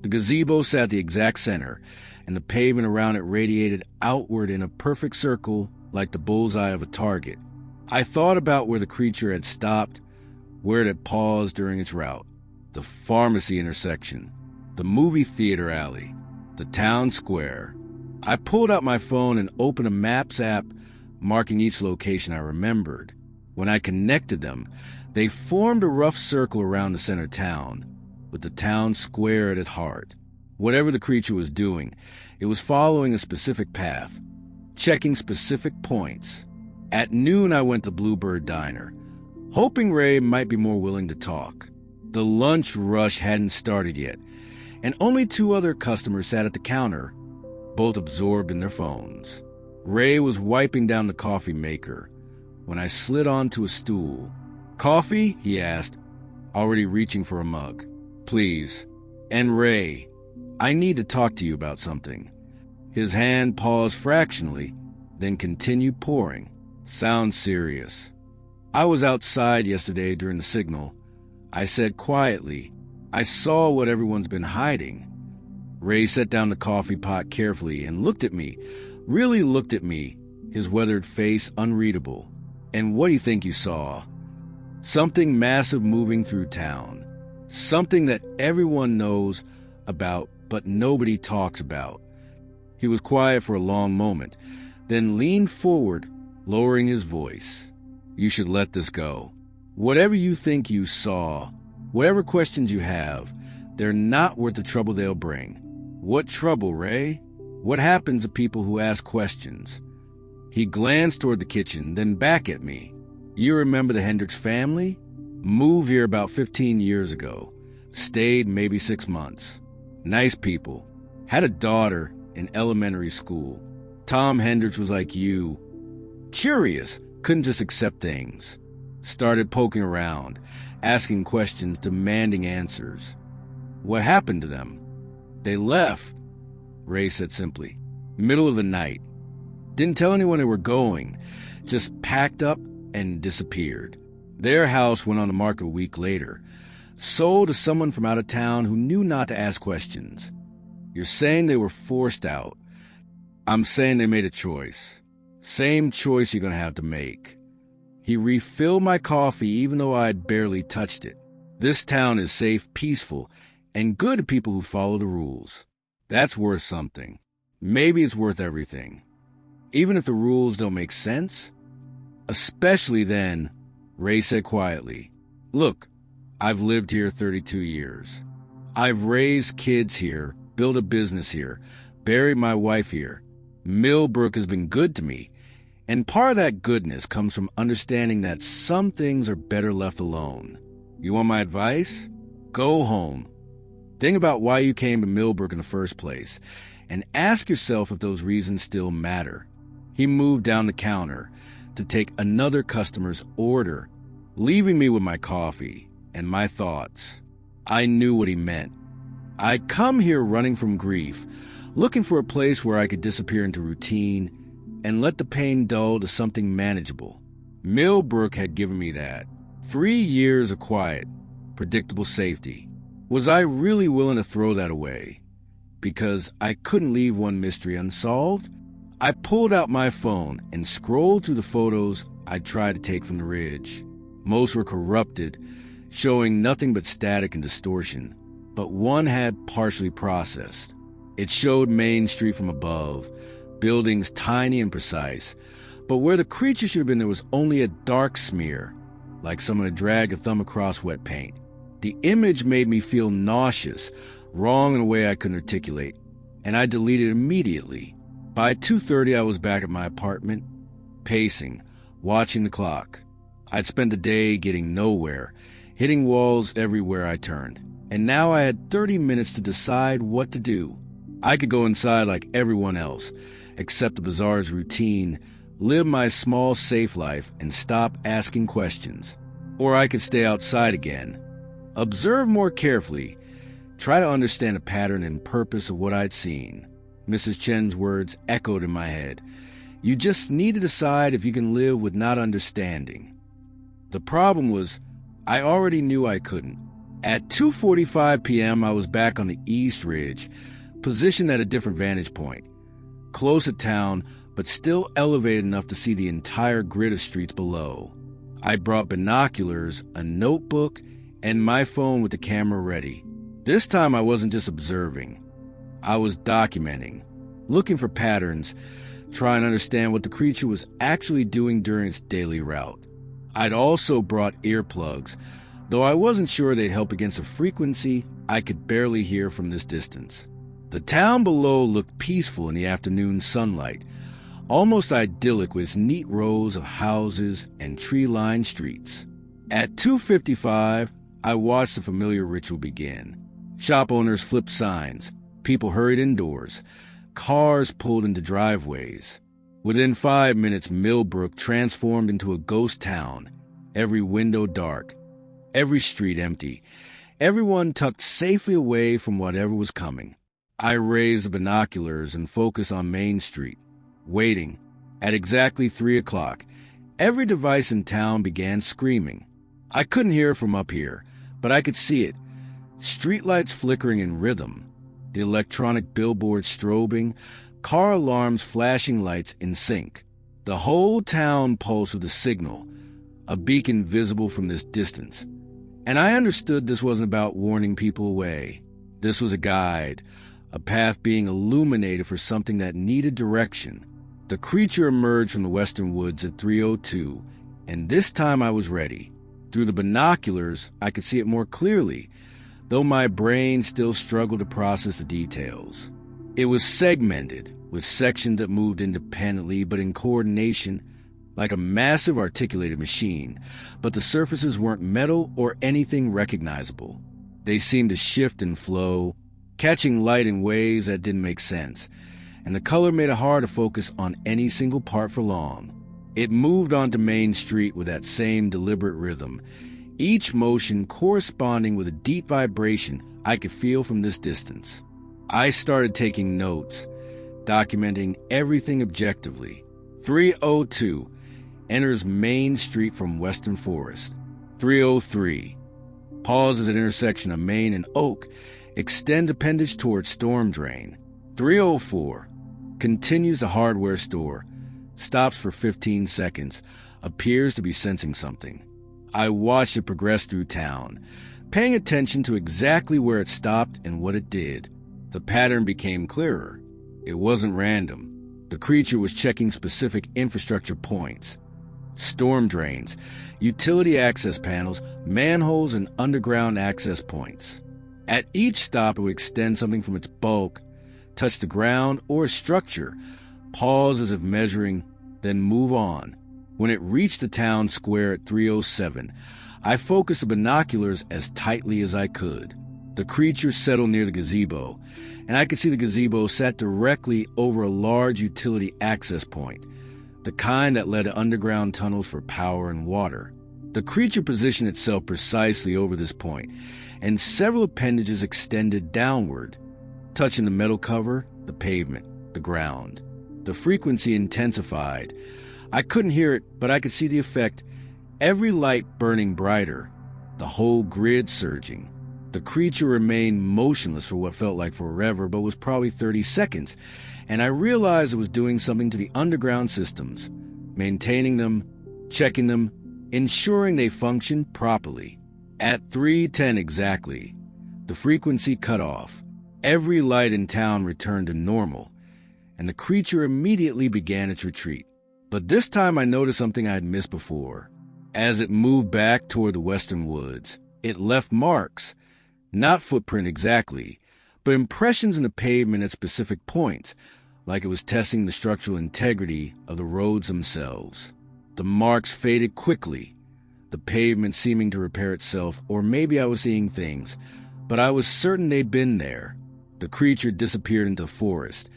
the gazebo sat at the exact center, and the pavement around it radiated outward in a perfect circle like the bullseye of a target. I thought about where the creature had stopped, where it had paused during its route. The pharmacy intersection, the movie theater alley, the town square. I pulled out my phone and opened a Maps app, marking each location I remembered. When I connected them, they formed a rough circle around the center town, with the town square at its heart. Whatever the creature was doing, it was following a specific path, checking specific points. At noon, I went to Bluebird Diner, hoping Ray might be more willing to talk. The lunch rush hadn't started yet, and only 2 other customers sat at the counter, both absorbed in their phones. Ray was wiping down the coffee maker when I slid onto a stool. "Coffee?" he asked, already reaching for a mug. "Please." "And Ray, I need to talk to you about something." His hand paused fractionally, then continued pouring. "Sounds serious." "I was outside yesterday during the signal," I said quietly. "I saw what everyone's been hiding." Ray set down the coffee pot carefully and looked at me, really looked at me, his weathered face unreadable. "And what do you think you saw?" "Something massive moving through town. Something that everyone knows about, but nobody talks about." He was quiet for a long moment, then leaned forward, lowering his voice. "You should let this go. Whatever you think you saw, whatever questions you have, they're not worth the trouble they'll bring." "What trouble, Ray? What happens to people who ask questions?" He glanced toward the kitchen, then back at me. "You remember the Hendricks family? Moved here about 15 years ago. Stayed maybe 6 months. Nice people. Had a daughter in elementary school. Tom Hendricks was like you. Curious, couldn't just accept things. Started poking around, asking questions, demanding answers. What happened to them?" "They left," Ray said simply. "Middle of the night. Didn't tell anyone they were going. Just packed up and disappeared. Their house went on the market a week later. Sold to someone from out of town who knew not to ask questions." "You're saying they were forced out." "I'm saying they made a choice. Same choice you're going to have to make." He refilled my coffee even though I had barely touched it. "This town is safe, peaceful, and good to people who follow the rules. That's worth something. Maybe it's worth everything. Even if the rules don't make sense." "Especially then," Ray said quietly. "Look, I've lived here 32 years. I've raised kids here, built a business here, buried my wife here. Millbrook has been good to me, and part of that goodness comes from understanding that some things are better left alone. You want my advice? Go home. Think about why you came to Millbrook in the first place, and ask yourself if those reasons still matter." He moved down the counter to take another customer's order, leaving me with my coffee and my thoughts. I knew what he meant. I'd come here running from grief, looking for a place where I could disappear into routine and let the pain dull to something manageable. Millbrook had given me that. 3 years of quiet, predictable safety. Was I really willing to throw that away? Because I couldn't leave one mystery unsolved? I pulled out my phone and scrolled through the photos I'd tried to take from the ridge. Most were corrupted, showing nothing but static and distortion, but one had partially processed. It showed Main Street from above, buildings tiny and precise, but where the creature should have been there was only a dark smear, like someone had dragged a thumb across wet paint. The image made me feel nauseous, wrong in a way I couldn't articulate, and I deleted it immediately. By 2:30 I was back at my apartment, pacing, watching the clock. I'd spent the day getting nowhere, hitting walls everywhere I turned, and now I had 30 minutes to decide what to do. I could go inside like everyone else, accept the bazaar's routine, live my small safe life, and stop asking questions. Or I could stay outside again, observe more carefully, try to understand the pattern and purpose of what I'd seen. Mrs. Chen's words echoed in my head. You just need to decide if you can live with not understanding. The problem was, I already knew I couldn't. At 2:45 p.m., I was back on the East Ridge, positioned at a different vantage point, close at town, but still elevated enough to see the entire grid of streets below. I brought binoculars, a notebook, and my phone with the camera ready. This time I wasn't just observing. I was documenting, looking for patterns, trying to understand what the creature was actually doing during its daily route. I'd also brought earplugs, though I wasn't sure they'd help against a frequency I could barely hear from this distance. The town below looked peaceful in the afternoon sunlight, almost idyllic with its neat rows of houses and tree-lined streets. At 2:55, I watched the familiar ritual begin. Shop owners flipped signs, people hurried indoors, cars pulled into driveways. Within 5 minutes, Millbrook transformed into a ghost town, every window dark, every street empty, everyone tucked safely away from whatever was coming. I raised the binoculars and focused on Main Street, waiting. At exactly 3 o'clock, every device in town began screaming. I couldn't hear it from up here, but I could see it. Streetlights flickering in rhythm, the electronic billboards strobing, car alarms flashing lights in sync. The whole town pulsed with a signal, a beacon visible from this distance. And I understood this wasn't about warning people away. This was a guide, a path being illuminated for something that needed direction. The creature emerged from the western woods at 3:02, and this time I was ready. Through the binoculars, I could see it more clearly, though my brain still struggled to process the details. It was segmented, with sections that moved independently but in coordination, like a massive articulated machine, but the surfaces weren't metal or anything recognizable. They seemed to shift and flow, catching light in ways that didn't make sense, and the color made it hard to focus on any single part for long. It moved onto Main Street with that same deliberate rhythm, each motion corresponding with a deep vibration I could feel from this distance. I started taking notes, documenting everything objectively. 3:02 enters Main Street from Western Forest. 3:03 pauses at intersection of Main and Oak, extend appendage towards Storm Drain. 3:04 continues the hardware store, stops for 15 seconds, appears to be sensing something. I watched it progress through town, paying attention to exactly where it stopped and what it did. The pattern became clearer. It wasn't random. The creature was checking specific infrastructure points. Storm drains, utility access panels, manholes, and underground access points. At each stop, it would extend something from its bulk, touch the ground or a structure, pause as if measuring, then move on. When it reached the town square at 3:07, I focused the binoculars as tightly as I could. The creature settled near the gazebo, and I could see the gazebo sat directly over a large utility access point, the kind that led to underground tunnels for power and water. The creature positioned itself precisely over this point, and several appendages extended downward, touching the metal cover, the pavement, the ground. The frequency intensified. I couldn't hear it, but I could see the effect, every light burning brighter, the whole grid surging. The creature remained motionless for what felt like forever, but was probably 30 seconds, and I realized it was doing something to the underground systems, maintaining them, checking them, ensuring they functioned properly. At 3:10 exactly, the frequency cut off. Every light in town returned to normal, and the creature immediately began its retreat. But this time I noticed something I had missed before. As it moved back toward the western woods, it left marks, not footprint exactly, but impressions in the pavement at specific points, like it was testing the structural integrity of the roads themselves. The marks faded quickly, the pavement seeming to repair itself, or maybe I was seeing things, but I was certain they'd been there. The creature disappeared into the forest,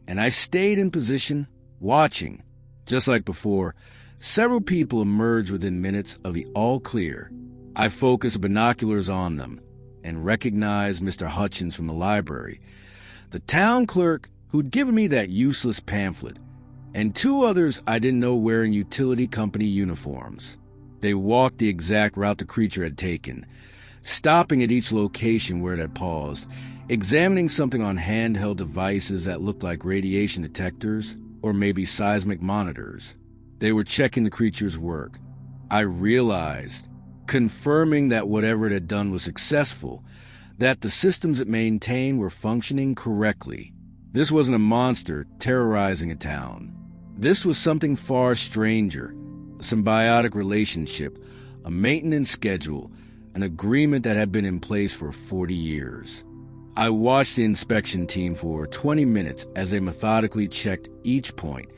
and I stayed in position, watching. Just like before, several people emerged within minutes of the all clear. I focused binoculars on them and recognized Mr. Hutchins from the library, the town clerk who'd given me that useless pamphlet, and two others I didn't know wearing utility company uniforms. They walked the exact route the creature had taken, stopping at each location where it had paused, examining something on handheld devices that looked like radiation detectors or maybe seismic monitors. They were checking the creature's work. I realized, confirming that whatever it had done was successful, that the systems it maintained were functioning correctly. This wasn't a monster terrorizing a town. This was something far stranger, a symbiotic relationship, a maintenance schedule, an agreement that had been in place for 40 years. I watched the inspection team for 20 minutes as they methodically checked each point,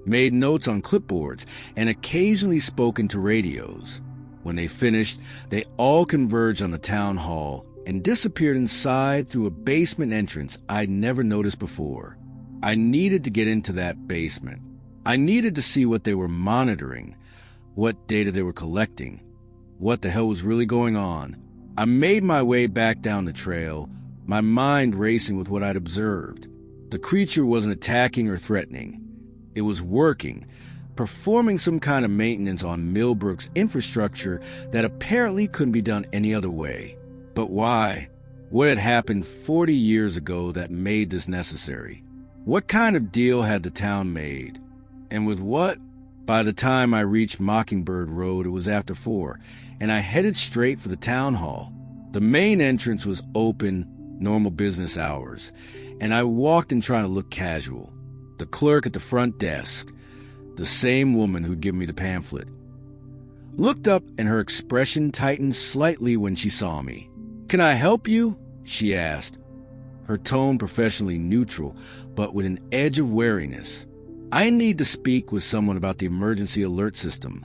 made notes on clipboards, and occasionally spoke into radios. When they finished, they all converged on the town hall and disappeared inside through a basement entrance I'd never noticed before. I needed to get into that basement. I needed to see what they were monitoring, what data they were collecting, what the hell was really going on. I made my way back down the trail, my mind racing with what I'd observed. The creature wasn't attacking or threatening. It was working, performing some kind of maintenance on Millbrook's infrastructure that apparently couldn't be done any other way. But why? What had happened 40 years ago that made this necessary? What kind of deal had the town made? And with what? By the time I reached Mockingbird Road, it was after 4, and I headed straight for the town hall. The main entrance was open, normal business hours, and I walked in trying to look casual. The clerk at the front desk, the same woman who'd given me the pamphlet, looked up and her expression tightened slightly when she saw me. "Can I help you?" she asked, her tone professionally neutral, but with an edge of wariness. "I need to speak with someone about the emergency alert system,"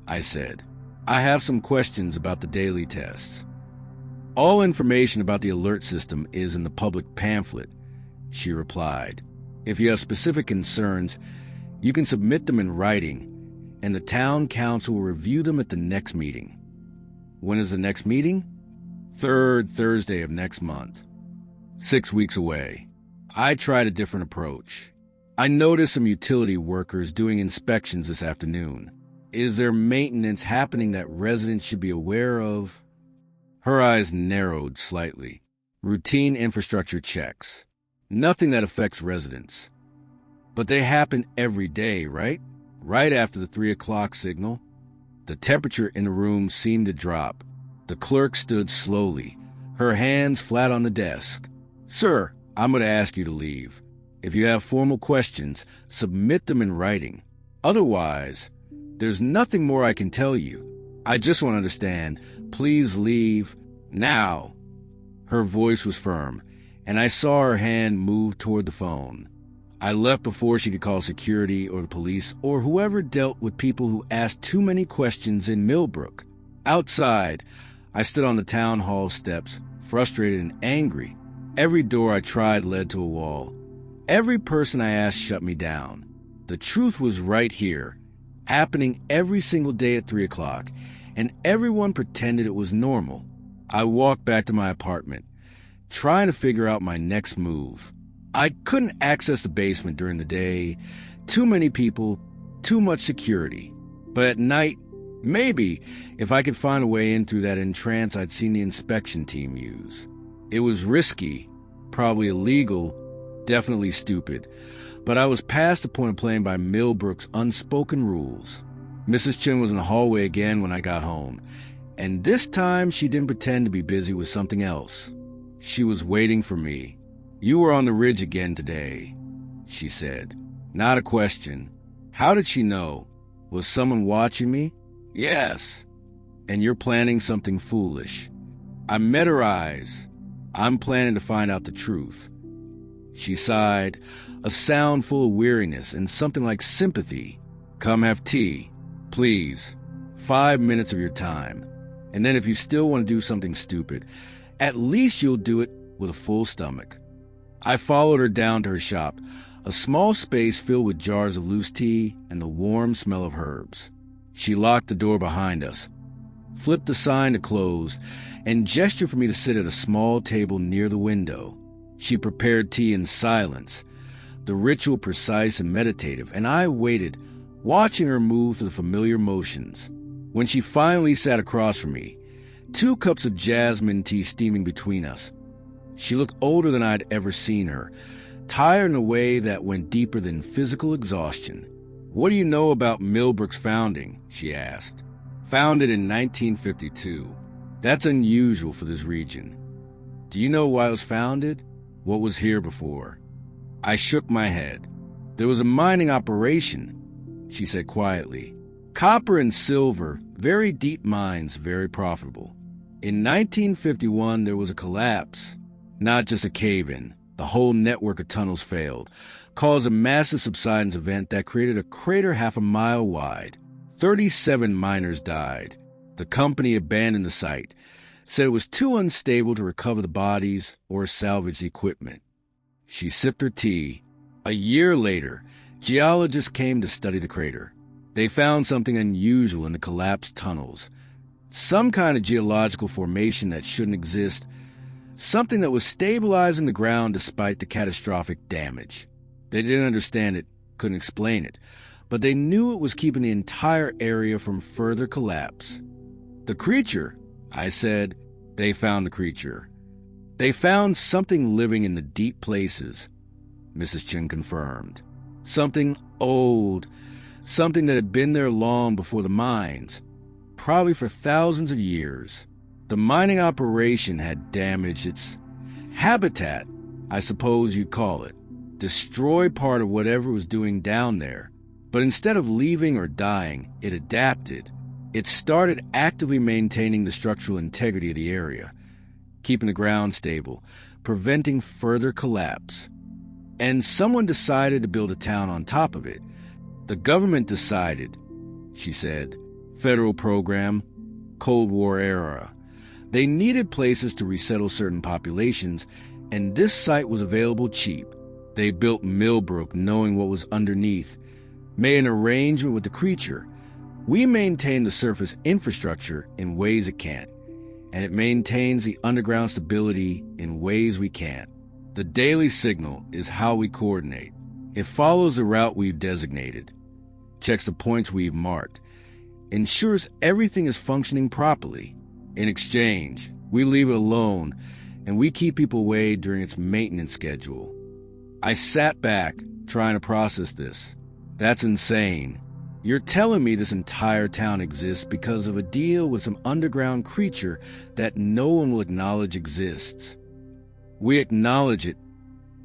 I said. "I have some questions about the daily tests." "All information about the alert system is in the public pamphlet," she replied. "If you have specific concerns, you can submit them in writing, and the town council will review them at the next meeting." "When is the next meeting?" "Third Thursday of next month." 6 weeks away. I tried a different approach. "I noticed some utility workers doing inspections this afternoon. Is there maintenance happening that residents should be aware of?" Her eyes narrowed slightly. "Routine infrastructure checks. Nothing that affects residents. But they happen every day, right? Right after the 3 o'clock signal." The temperature in the room seemed to drop. The clerk stood slowly, her hands flat on the desk. "Sir, I'm going to ask you to leave. If you have formal questions, submit them in writing. Otherwise, there's nothing more I can tell you. I just want to understand. Please leave now." Her voice was firm, and I saw her hand move toward the phone. I left before she could call security or the police or whoever dealt with people who asked too many questions in Millbrook. Outside, I stood on the town hall steps, frustrated and angry. Every door I tried led to a wall. Every person I asked shut me down. The truth was right here, happening every single day at 3 o'clock, and everyone pretended it was normal. I walked back to my apartment, trying to figure out my next move. I couldn't access the basement during the day. Too many people, too much security. But at night, maybe, if I could find a way in through that entrance I'd seen the inspection team use. It was risky, probably illegal, definitely stupid, but I was past the point of playing by Millbrook's unspoken rules. Mrs. Chen was in the hallway again when I got home, and this time she didn't pretend to be busy with something else. She was waiting for me. "You were on the ridge again today," she said. Not a question. How did she know? Was someone watching me? Yes. And you're planning something foolish. I met her eyes. I'm planning to find out the truth. She sighed, a sound full of weariness and something like sympathy. Come have tea, please. 5 minutes of your time. And then if you still want to do something stupid, at least you'll do it with a full stomach. I followed her down to her shop, a small space filled with jars of loose tea and the warm smell of herbs. She locked the door behind us, flipped the sign to close, and gestured for me to sit at a small table near the window. She prepared tea in silence, the ritual precise and meditative, and I waited, watching her move through the familiar motions. When she finally sat across from me, 2 cups of jasmine tea steaming between us, she looked older than I'd ever seen her, tired in a way that went deeper than physical exhaustion. "What do you know about Millbrook's founding?" she asked. "Founded in 1952. That's unusual for this region." "Do you know why it was founded? What was here before?" I shook my head. "There was a mining operation," she said quietly. "Copper and silver, very deep mines, very profitable. In 1951, there was a collapse. Not just a cave-in. The whole network of tunnels failed, caused a massive subsidence event that created a crater half a mile wide. 37 miners died. The company abandoned the site, said it was too unstable to recover the bodies or salvage the equipment." She sipped her tea. "A year later, geologists came to study the crater. They found something unusual in the collapsed tunnels. Some kind of geological formation that shouldn't exist. Something that was stabilizing the ground despite the catastrophic damage. They didn't understand it, couldn't explain it, but they knew it was keeping the entire area from further collapse." "The creature," I said. "They found the creature. They found something living in the deep places," Mrs. Chen confirmed. "Something old, something that had been there long before the mines, probably for thousands of years. The mining operation had damaged its habitat, I suppose you'd call it, destroyed part of whatever it was doing down there. But instead of leaving or dying, it adapted. It started actively maintaining the structural integrity of the area, keeping the ground stable, preventing further collapse. And someone decided to build a town on top of it. The government decided," she said. "Federal program, Cold War era. They needed places to resettle certain populations, and this site was available cheap. They built Millbrook knowing what was underneath, made an arrangement with the creature. We maintain the surface infrastructure in ways it can't, and it maintains the underground stability in ways we can't. The daily signal is how we coordinate. It follows the route we've designated, checks the points we've marked, ensures everything is functioning properly. In exchange, we leave it alone, and we keep people away during its maintenance schedule." I sat back, trying to process this. "That's insane. You're telling me this entire town exists because of a deal with some underground creature that no one will acknowledge exists." "We acknowledge it,"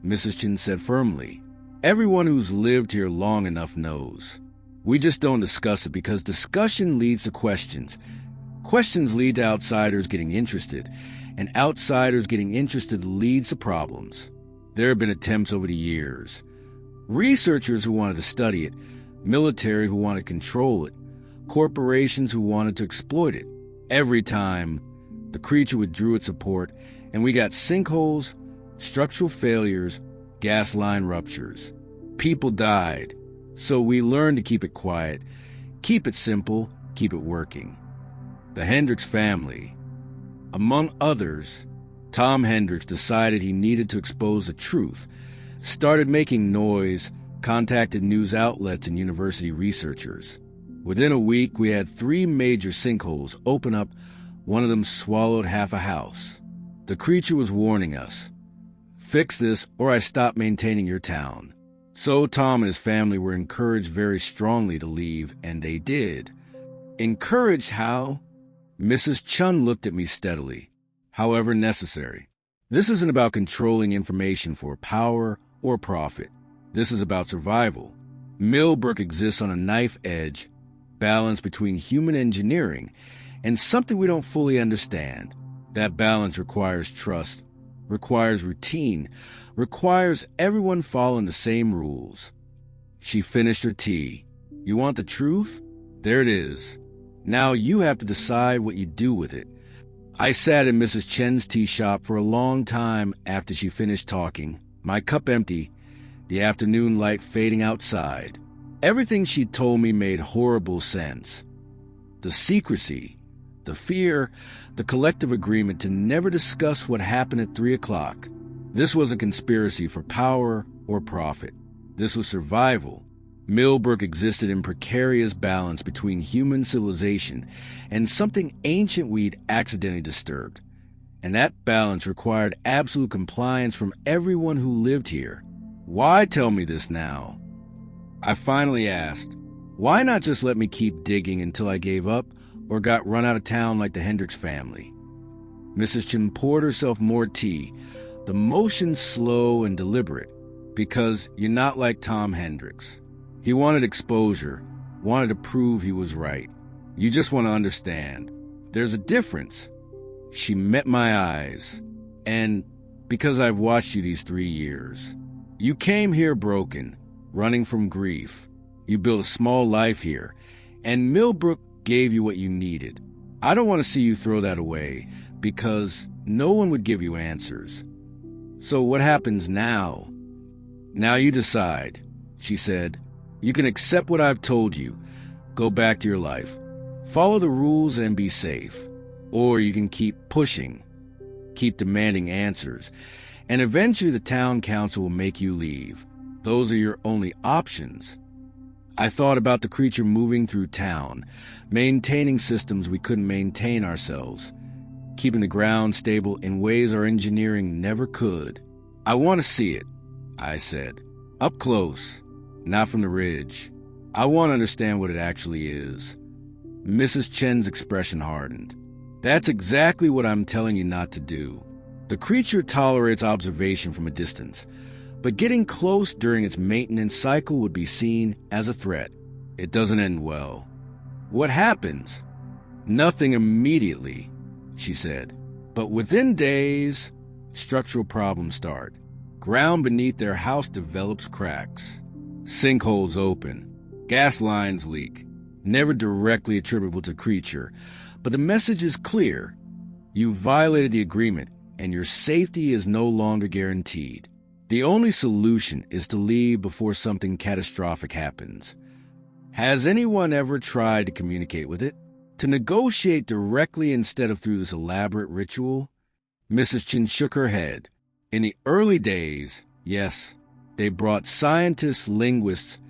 Mrs. Chen said firmly. "Everyone who's lived here long enough knows. We just don't discuss it because discussion leads to questions. Questions lead to outsiders getting interested, and outsiders getting interested leads to problems. There have been attempts over the years. Researchers who wanted to study it, military who wanted to control it, corporations who wanted to exploit it. Every time, the creature withdrew its support, and we got sinkholes, structural failures, gas line ruptures. People died, so we learned to keep it quiet, keep it simple, keep it working. The Hendricks family. Among others, Tom Hendricks decided he needed to expose the truth, started making noise, contacted news outlets and university researchers. Within a week, we had 3 major sinkholes open up. One of them swallowed half a house. The creature was warning us. Fix this or I stop maintaining your town. So Tom and his family were encouraged very strongly to leave, and they did. Encouraged how? Mrs. Chun looked at me steadily. However necessary. This isn't about controlling information for power or profit. This is about survival. Millbrook exists on a knife edge, balance between human engineering and something we don't fully understand. That balance requires trust, requires routine, requires everyone following the same rules. She finished her tea. You want the truth? There it is. Now you have to decide what you do with it. I sat in Mrs. Chen's tea shop for a long time after she finished talking, my cup empty, the afternoon light fading outside. Everything she'd told me made horrible sense. The secrecy, the fear, the collective agreement to never discuss what happened at 3 o'clock. This was a conspiracy for power or profit. This was survival. Millbrook existed in precarious balance between human civilization and something ancient we'd accidentally disturbed. And that balance required absolute compliance from everyone who lived here. Why tell me this now? I finally asked, why not just let me keep digging until I gave up or got run out of town like the Hendricks family? Mrs. Chin poured herself more tea, the motion slow and deliberate, because you're not like Tom Hendricks. He wanted exposure, wanted to prove he was right. You just want to understand. There's a difference. She met my eyes. And because I've watched you these 3 years. You came here broken, running from grief. You built a small life here. And Millbrook gave you what you needed. I don't want to see you throw that away, because no one would give you answers. So what happens now? Now you decide, she said. You can accept what I've told you, go back to your life, follow the rules and be safe. Or you can keep pushing, keep demanding answers, and eventually the town council will make you leave. Those are your only options. I thought about the creature moving through town, maintaining systems we couldn't maintain ourselves, keeping the ground stable in ways our engineering never could. I want to see it, I said, up close. Not from the ridge. I want to understand what it actually is. Mrs. Chen's expression hardened. That's exactly what I'm telling you not to do. The creature tolerates observation from a distance, but getting close during its maintenance cycle would be seen as a threat. It doesn't end well. What happens? Nothing immediately, she said. But within days, structural problems start. Ground beneath their house develops cracks. Sinkholes open, gas lines leak, never directly attributable to creature, but the message is clear. You violated the agreement, and your safety is no longer guaranteed. The only solution is to leave before something catastrophic happens. Has anyone ever tried to communicate with it? To negotiate directly instead of through this elaborate ritual? Mrs. Chin shook her head. In the early days, yes. They brought scientists, linguists,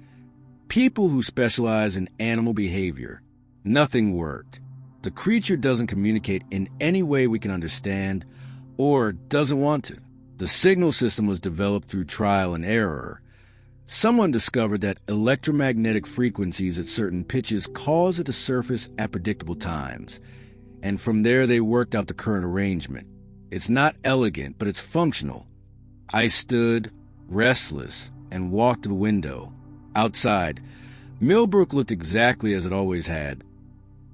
people who specialize in animal behavior. Nothing worked. The creature doesn't communicate in any way we can understand, or doesn't want to. The signal system was developed through trial and error. Someone discovered that electromagnetic frequencies at certain pitches cause it to surface at predictable times, and from there they worked out the current arrangement. It's not elegant, but it's functional. I stood restless, and walked to the window. Outside, Millbrook looked exactly as it always had.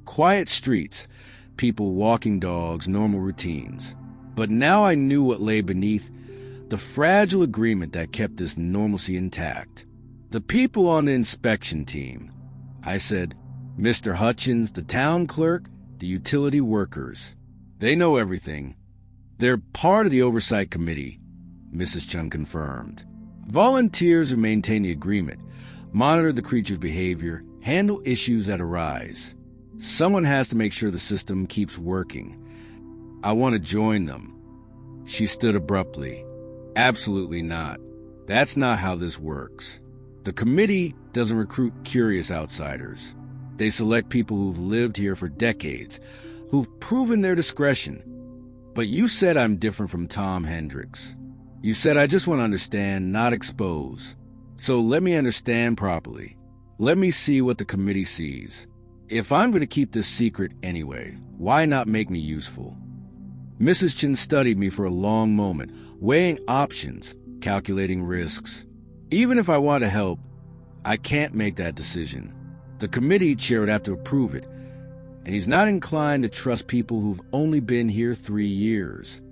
Quiet streets, people walking dogs, normal routines. But now I knew what lay beneath the fragile agreement that kept this normalcy intact. The people on the inspection team, I said, Mr. Hutchins, the town clerk, the utility workers. They know everything. They're part of the oversight committee, Mrs. Chung confirmed. Volunteers who maintain the agreement, monitor the creature's behavior, handle issues that arise. Someone has to make sure the system keeps working. I want to join them. She stood abruptly. Absolutely not. That's not how this works. The committee doesn't recruit curious outsiders. They select people who've lived here for decades, who've proven their discretion. But you said I'm different from Tom Hendricks. You said I just want to understand, not expose. So let me understand properly. Let me see what the committee sees. If I'm going to keep this secret anyway, why not make me useful? Mrs. Chin studied me for a long moment, weighing options, calculating risks. Even if I want to help, I can't make that decision. The committee chair would have to approve it, and he's not inclined to trust people who've only been here 3 years.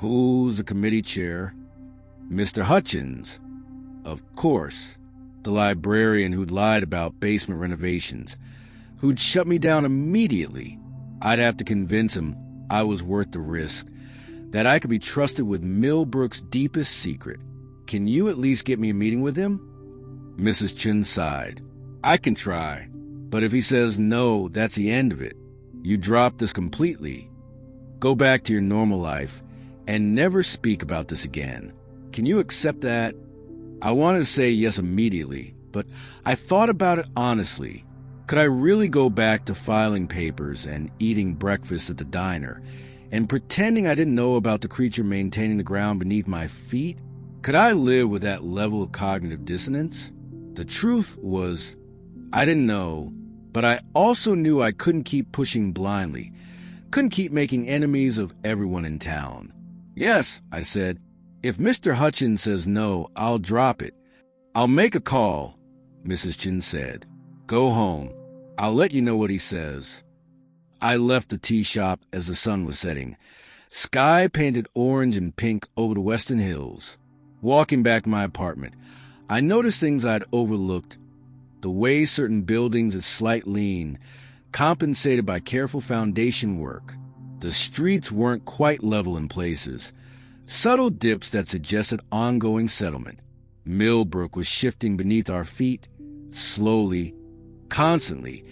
Who's the committee chair? Mr. Hutchins. Of course. The librarian who'd lied about basement renovations, who'd shut me down immediately. I'd have to convince him I was worth the risk, that I could be trusted with Millbrook's deepest secret. Can you at least get me a meeting with him? Mrs. Chin sighed. I can try, but if he says no, that's the end of it. You drop this completely. Go back to your normal life and never speak about this again. Can you accept that? I wanted to say yes immediately, but I thought about it honestly. Could I really go back to filing papers and eating breakfast at the diner and pretending I didn't know about the creature maintaining the ground beneath my feet? Could I live with that level of cognitive dissonance? The truth was, I didn't know, but I also knew I couldn't keep pushing blindly, couldn't keep making enemies of everyone in town. Yes, I said, if Mr. Hutchins says no, I'll drop it. I'll make a call, Mrs. Chin said. Go home. I'll let you know what he says. I left the tea shop as the sun was setting, sky painted orange and pink over the western hills. Walking back to my apartment, I noticed things I'd overlooked. The way certain buildings had slight lean, compensated by careful foundation work. The streets weren't quite level in places, subtle dips that suggested ongoing settlement. Millbrook was shifting beneath our feet, slowly, constantly,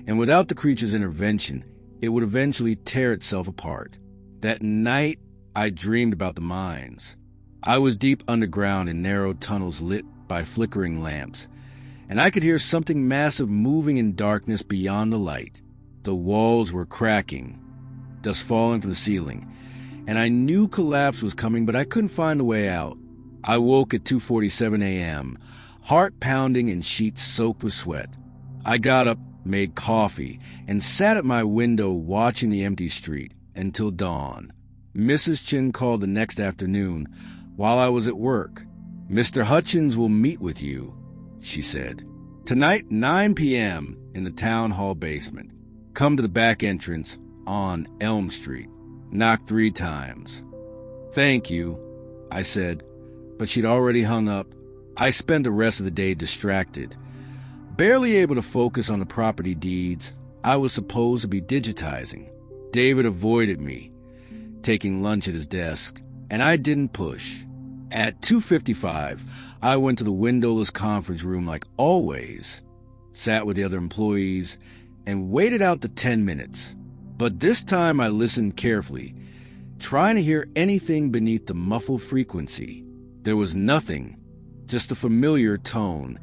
and without the creature's intervention, it would eventually tear itself apart. That night, I dreamed about the mines. I was deep underground in narrow tunnels lit by flickering lamps, and I could hear something massive moving in darkness beyond the light. The walls were cracking, dust falling from the ceiling, and I knew collapse was coming, but I couldn't find a way out. I woke at 2:47 a.m., heart pounding and sheets soaked with sweat. I got up, made coffee, and sat at my window watching the empty street until dawn. Mrs. Chin called the next afternoon while I was at work. Mr. Hutchins will meet with you, she said. Tonight, 9 p.m. in the town hall basement. Come to the back entrance on Elm Street. Knock 3 times. Thank you, I said, but she'd already hung up. I spent the rest of the day distracted, barely able to focus on the property deeds I was supposed to be digitizing. David avoided me, taking lunch at his desk, and I didn't push. At 2:55, I went to the windowless conference room like always, sat with the other employees, and waited out the 10 minutes. But this time I listened carefully, trying to hear anything beneath the muffled frequency. There was nothing, just a familiar tone,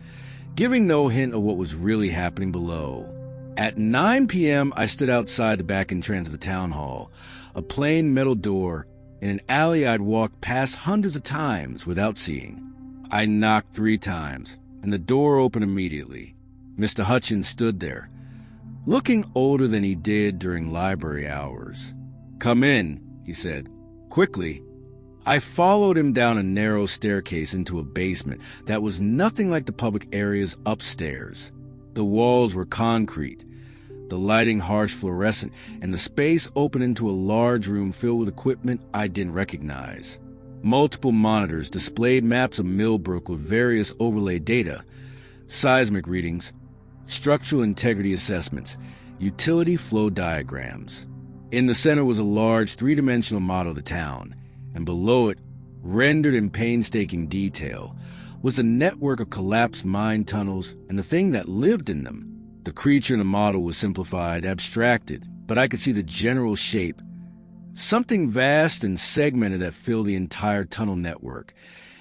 giving no hint of what was really happening below. At 9 p.m., I stood outside the back entrance of the town hall, a plain metal door in an alley I'd walked past hundreds of times without seeing. I knocked 3 times, and the door opened immediately. Mr. Hutchins stood there, looking older than he did during library hours. "Come in," he said, quickly. I followed him down a narrow staircase into a basement that was nothing like the public areas upstairs. The walls were concrete, the lighting harsh fluorescent, and the space opened into a large room filled with equipment I didn't recognize. Multiple monitors displayed maps of Millbrook with various overlay data, seismic readings, structural integrity assessments, utility flow diagrams. In the center was a large 3-dimensional model of the town, and below it, rendered in painstaking detail, was a network of collapsed mine tunnels and the thing that lived in them. The creature in the model was simplified, abstracted, but I could see the general shape, something vast and segmented that filled the entire tunnel network,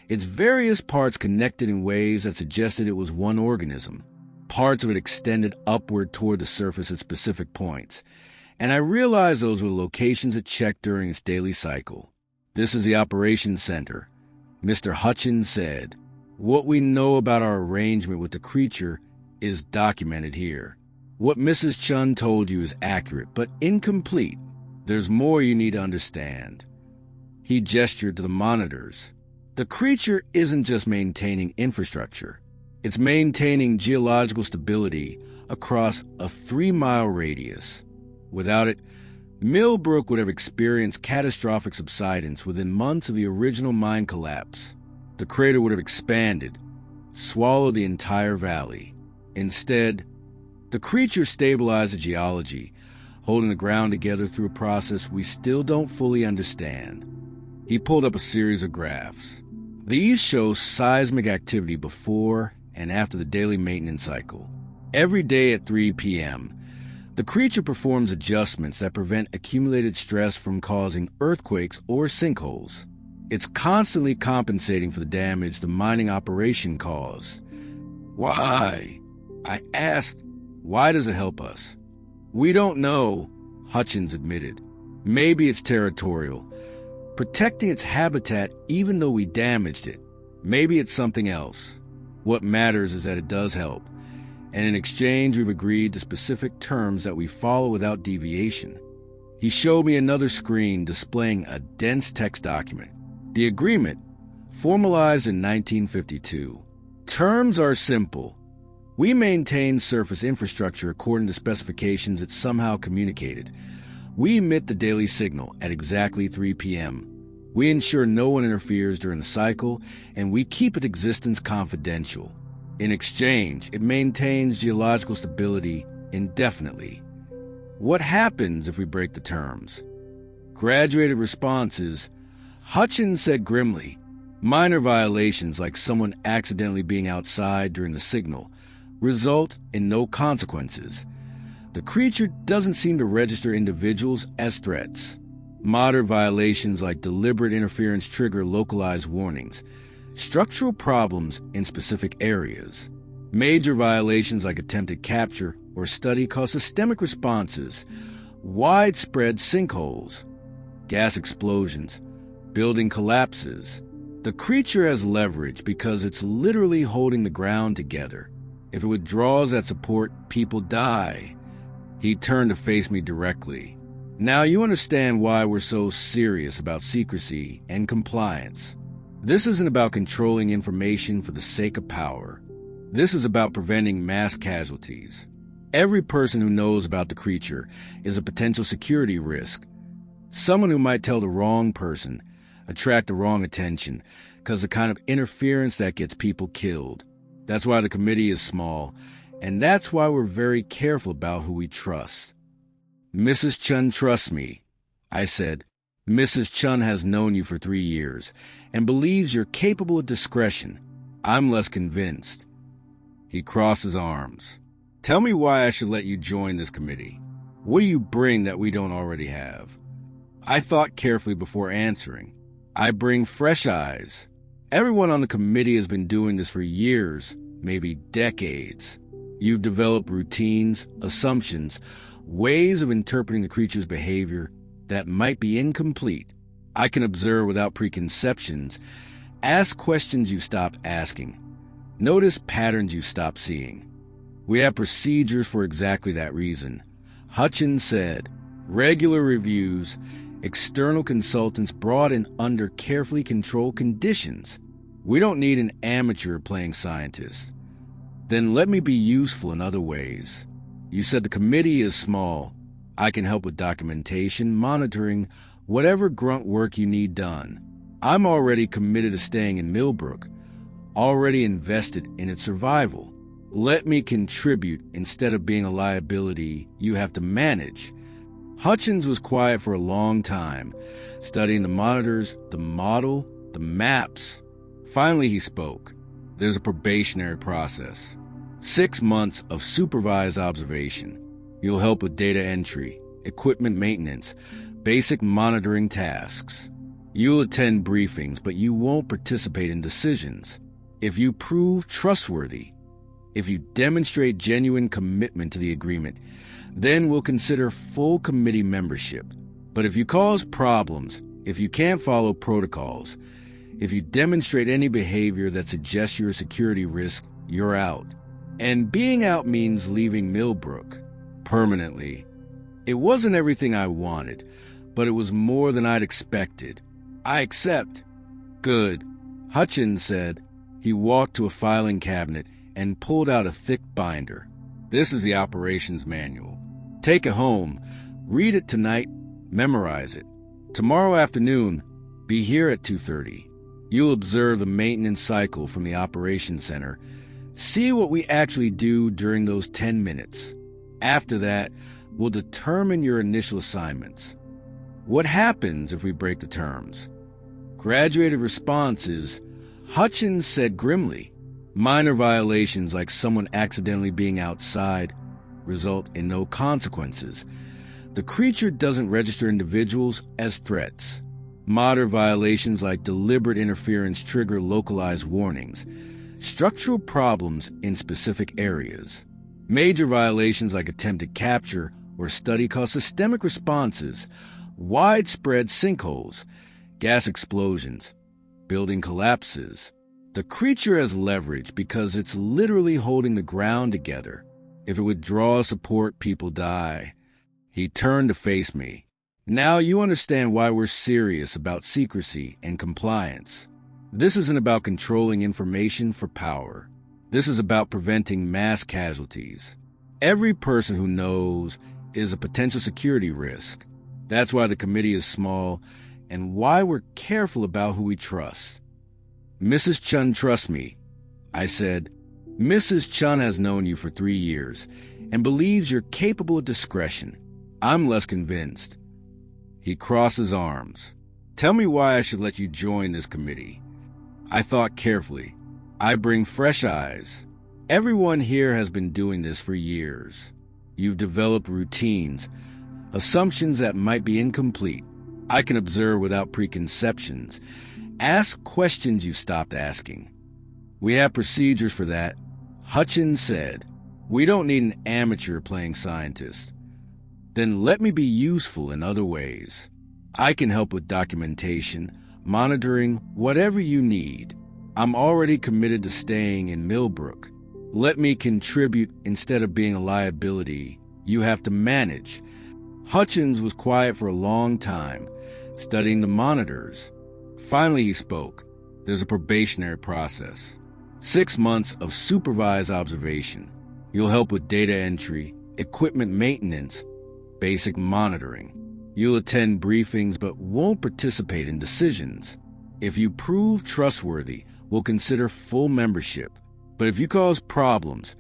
its various parts connected in ways that suggested it was one organism. Parts of it extended upward toward the surface at specific points, and I realized those were locations it checked during its daily cycle. "This is the operations center," Mr. Hutchins said. What we know about our arrangement with the creature is documented here. What Mrs. Chun told you is accurate, but incomplete. There's more you need to understand. He gestured to the monitors. The creature isn't just maintaining infrastructure. It's maintaining geological stability across a 3-mile radius. Without it, Millbrook would have experienced catastrophic subsidence within months of the original mine collapse. The crater would have expanded, swallowed the entire valley. Instead, the creature stabilized the geology, holding the ground together through a process we still don't fully understand. He pulled up a series of graphs. These show seismic activity before and after the daily maintenance cycle. Every day at 3 p.m., the creature performs adjustments that prevent accumulated stress from causing earthquakes or sinkholes. It's constantly compensating for the damage the mining operation caused. Why? I asked, why does it help us? We don't know, Hutchins admitted. Maybe it's territorial, protecting its habitat even though we damaged it. Maybe it's something else. What matters is that it does help, and in exchange we've agreed to specific terms that we follow without deviation. He showed me another screen displaying a dense text document. The agreement, formalized in 1952. Terms are simple. We maintain surface infrastructure according to specifications that somehow communicated. We emit the daily signal at exactly 3 p.m. We ensure no one interferes during the cycle, and we keep its existence confidential. In exchange, it maintains geological stability indefinitely. What happens if we break the terms? Graduated responses, Hutchins said grimly. Minor violations, like someone accidentally being outside during the signal, result in no consequences. The creature doesn't seem to register individuals as threats. Moderate violations like deliberate interference trigger localized warnings, structural problems in specific areas. Major violations like attempted capture or study cause systemic responses, widespread sinkholes, gas explosions, building collapses. The creature has leverage because it's literally holding the ground together. If it withdraws that support, people die. He turned to face me directly. Now you understand why we're so serious about secrecy and compliance. This isn't about controlling information for the sake of power. This is about preventing mass casualties. Every person who knows about the creature is a potential security risk. Someone who might tell the wrong person, attract the wrong attention, cause the kind of interference that gets people killed. That's why the committee is small, and that's why we're very careful about who we trust. Mrs. Chun trusts me, I said. Mrs. Chun has known you for 3 years and believes you're capable of discretion. I'm less convinced. He crossed his arms. Tell me why I should let you join this committee. What do you bring that we don't already have? I thought carefully before answering. I bring fresh eyes. Everyone on the committee has been doing this for years, maybe decades. You've developed routines, assumptions, ways of interpreting the creature's behavior that might be incomplete. I can observe without preconceptions, ask questions you stop asking, notice patterns you stop seeing. We have procedures for exactly that reason. Hutchins said, regular reviews, external consultants brought in under carefully controlled conditions. We don't need an amateur playing scientist. Then let me be useful in other ways. You said the committee is small. I can help with documentation, monitoring, whatever grunt work you need done. I'm already committed to staying in Millbrook, already invested in its survival. Let me contribute instead of being a liability you have to manage. Hutchins was quiet for a long time, studying the monitors, the model, the maps. Finally he spoke. There's a probationary process. 6 months of supervised observation. You'll help with data entry, equipment maintenance, basic monitoring tasks. You'll attend briefings, but you won't participate in decisions. If you prove trustworthy, if you demonstrate genuine commitment to the agreement, then we'll consider full committee membership. But if you cause problems, if you can't follow protocols, If you demonstrate any behavior that suggests you're a security risk, you're out. And being out means leaving Millbrook permanently. It wasn't everything I wanted, but it was more than I'd expected. I accept. Good, Hutchins said. He walked to a filing cabinet and pulled out a thick binder. This is the operations manual. Take it home, read it tonight, memorize it. Tomorrow afternoon, be here at 2:30. You'll observe the maintenance cycle from the operations center. See what we actually do during those 10 minutes. After that, we'll determine your initial assignments. What happens if we break the terms? Graduated responses, Hutchins said grimly. Minor violations like someone accidentally being outside result in no consequences. The creature doesn't register individuals as threats. Moderate violations like deliberate interference trigger localized warnings. Structural problems in specific areas. Major violations like attempted capture or study cause systemic responses, widespread sinkholes, gas explosions, building collapses. The creature has leverage because it's literally holding the ground together. If it withdraws support, people die. He turned to face me. Now you understand why we're serious about secrecy and compliance. This isn't about controlling information for power. This is about preventing mass casualties. Every person who knows is a potential security risk. That's why the committee is small and why we're careful about who we trust. Mrs. Chun trusts me, I said. Mrs. Chun has known you for 3 years and believes you're capable of discretion. I'm less convinced. He crossed his arms. Tell me why I should let you join this committee. I thought carefully. I bring fresh eyes. Everyone here has been doing this for years. You've developed routines, assumptions that might be incomplete. I can observe without preconceptions. Ask questions you stopped asking. We have procedures for that, Hutchins said. We don't need an amateur playing scientist. Then let me be useful in other ways. I can help with documentation, monitoring, whatever you need. I'm already committed to staying in Millbrook. Let me contribute instead of being a liability you have to manage. Hutchins was quiet for a long time, studying the monitors. Finally he spoke. There's a probationary process. 6 months of supervised observation. You'll help with data entry, equipment maintenance, basic monitoring. You'll attend briefings but won't participate in decisions. If you prove trustworthy, we'll consider full membership. But if you cause problems,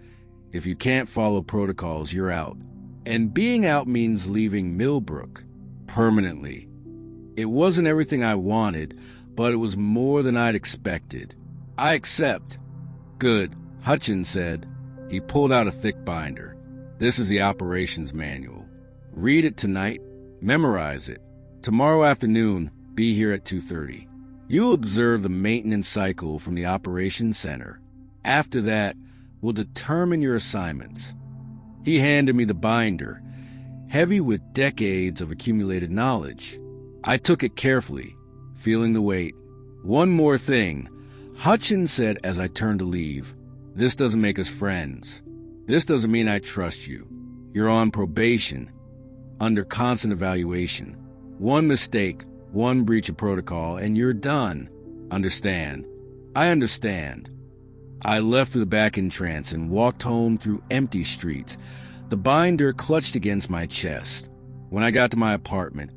if you can't follow protocols, you're out. And being out means leaving Millbrook permanently. It wasn't everything I wanted, but it was more than I'd expected. I accept. Good, Hutchins said. He pulled out a thick binder. This is the operations manual. Read it tonight, memorize it. Tomorrow afternoon, be here at 2:30. You'll observe the maintenance cycle from the operations center. After that, we'll determine your assignments. He handed me the binder, heavy with decades of accumulated knowledge. I took it carefully, feeling the weight. One more thing, Hutchins said as I turned to leave. This doesn't make us friends. This doesn't mean I trust you. You're on probation, under constant evaluation. One mistake, one breach of protocol, and you're done. Understand? I understand. I left through the back entrance and walked home through empty streets, the binder clutched against my chest. When I got to my apartment,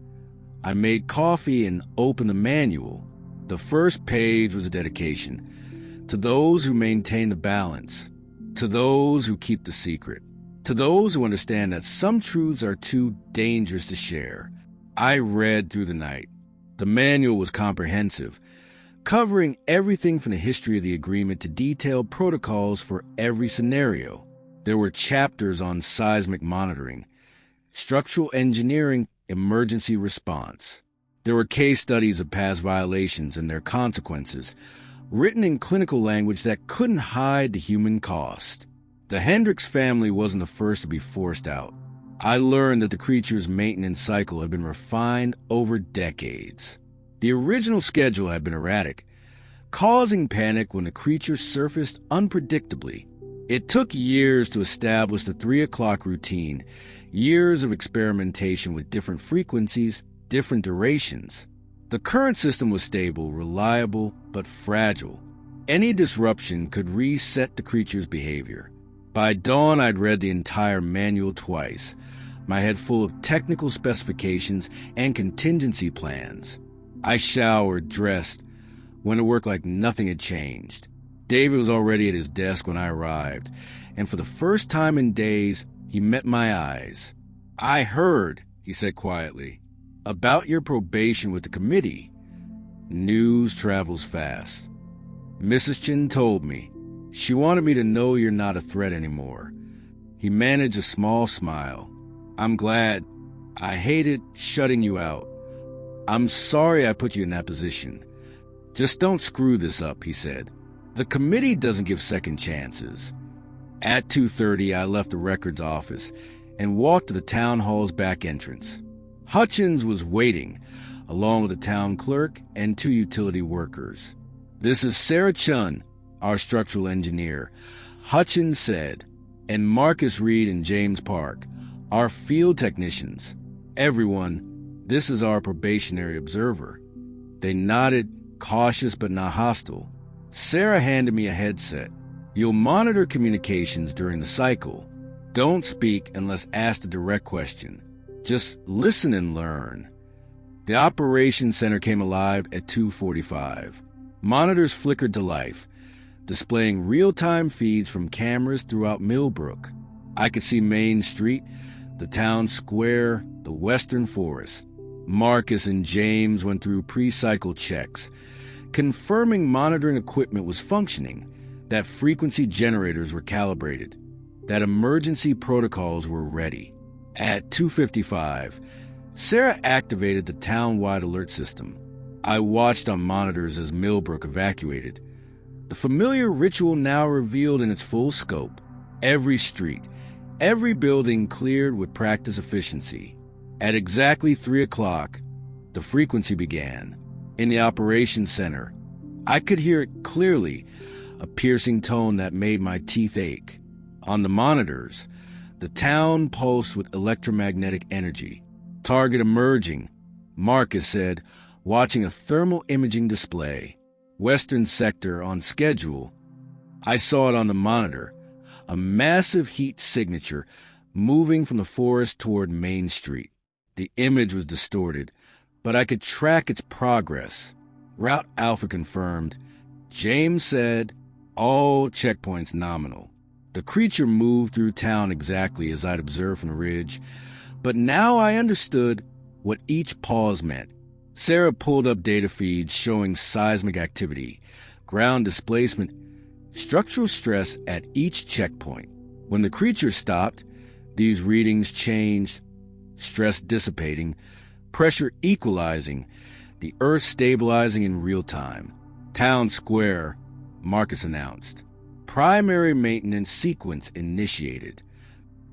I made coffee and opened the manual. The first page was a dedication to those who maintain the balance, to those who keep the secret, to those who understand that some truths are too dangerous to share. I read through the night. The manual was comprehensive, covering everything from the history of the agreement to detailed protocols for every scenario. There were chapters on seismic monitoring, structural engineering, emergency response. There were case studies of past violations and their consequences, written in clinical language that couldn't hide the human cost. The Hendricks family wasn't the first to be forced out. I learned that the creature's maintenance cycle had been refined over decades. The original schedule had been erratic, causing panic when the creature surfaced unpredictably. It took years to establish the 3 o'clock routine, years of experimentation with different frequencies, different durations. The current system was stable, reliable, but fragile. Any disruption could reset the creature's behavior. By dawn, I'd read the entire manual twice, my head full of technical specifications and contingency plans. I showered, dressed, went to work like nothing had changed. David was already at his desk when I arrived, and for the first time in days, he met my eyes. "I heard," he said quietly, "about your probation with the committee." News travels fast. "Mrs. Chin told me. She wanted me to know you're not a threat anymore." He managed a small smile. "I'm glad. I hated shutting you out. I'm sorry I put you in that position. Just don't screw this up," he said. "The committee doesn't give second chances." At 2:30, I left the records office and walked to the town hall's back entrance. Hutchins was waiting, along with the town clerk and 2 utility workers. "This is Sarah Chun, our structural engineer," Hutchins said, "and Marcus Reed and James Park, our field technicians. Everyone, this is our probationary observer." They nodded, cautious but not hostile. Sarah handed me a headset. "You'll monitor communications during the cycle. Don't speak unless asked a direct question. Just listen and learn." The operations center came alive at 2:45. Monitors flickered to life, displaying real-time feeds from cameras throughout Millbrook. I could see Main Street, the town square, the western forest. Marcus and James went through pre-cycle checks, confirming monitoring equipment was functioning, that frequency generators were calibrated, that emergency protocols were ready. At 2:55, Sarah activated the town-wide alert system. I watched on monitors as Millbrook evacuated. The familiar ritual now revealed in its full scope. Every street, every building cleared with practice efficiency. At exactly 3 o'clock, the frequency began. In the operations center, I could hear it clearly, a piercing tone that made my teeth ache. On the monitors, the town pulsed with electromagnetic energy. "Target emerging," Marcus said, watching a thermal imaging display. "Western sector on schedule." I saw it on the monitor, a massive heat signature moving from the forest toward Main Street. The image was distorted, but I could track its progress. Route Alpha confirmed. James said, "All checkpoints nominal." The creature moved through town exactly as I'd observed from the ridge, but now I understood what each pause meant. Sarah pulled up data feeds showing seismic activity, ground displacement, structural stress at each checkpoint. When the creature stopped, these readings changed, stress dissipating, pressure equalizing, the earth stabilizing in real time. "Town square," Marcus announced. "Primary maintenance sequence initiated."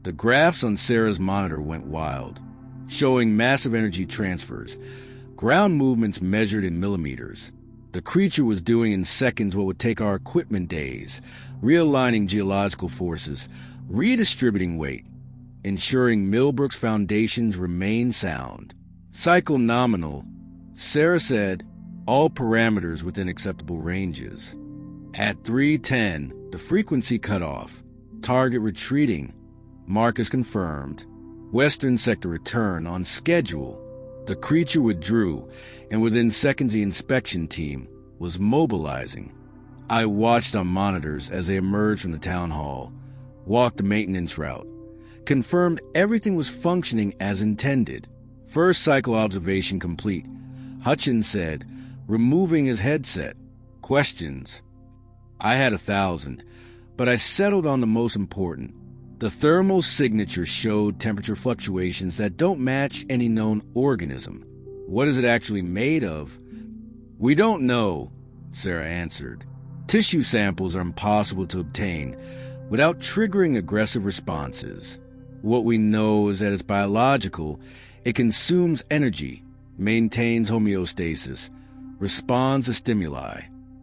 The graphs on Sarah's monitor went wild, showing massive energy transfers, ground movements measured in millimeters. The creature was doing in seconds what would take our equipment days, realigning geological forces, redistributing weight, ensuring Millbrook's foundations remain sound. "Cycle nominal," Sarah said, "all parameters within acceptable ranges." At 3:10, the frequency cut off. "Target retreating," Marcus confirmed. "Western sector return on schedule." The creature withdrew, and within seconds the inspection team was mobilizing. I watched on monitors as they emerged from the town hall, walked the maintenance route, confirmed everything was functioning as intended. "First cycle observation complete," Hutchins said, removing his headset. "Questions?" I had 1,000, but I settled on the most important. The thermal signature showed temperature fluctuations that don't match any known organism. What is it actually made of? "We don't know," Sarah answered. "Tissue samples are impossible to obtain without triggering aggressive responses. What we know is that it's biological. It consumes energy, maintains homeostasis, responds to stimuli."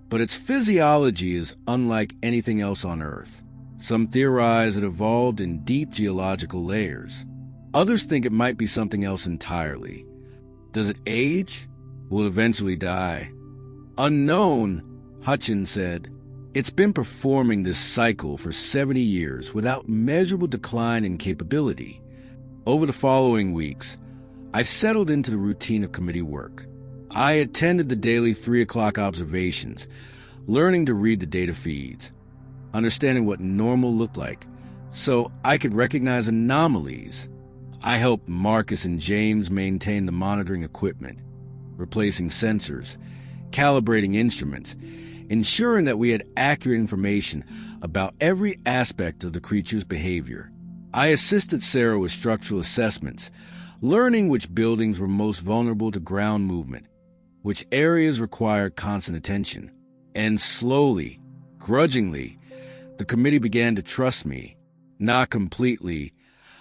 but its physiology is unlike anything else on Earth. Some theorize it evolved in deep geological layers. Others think it might be something else entirely. Does it age? Will it eventually die? Unknown, Hutchins said. It's been performing this cycle for 70 years without measurable decline in capability. Over the following weeks, I settled into the routine of committee work. I attended the daily 3 o'clock observations, learning to read the data feeds, understanding what normal looked like, so I could recognize anomalies. I helped Marcus and James maintain the monitoring equipment, replacing sensors, calibrating instruments, ensuring that we had accurate information about every aspect of the creature's behavior. I assisted Sarah with structural assessments, learning which buildings were most vulnerable to ground movement, which areas required constant attention. And slowly, grudgingly, the committee began to trust me. Not completely.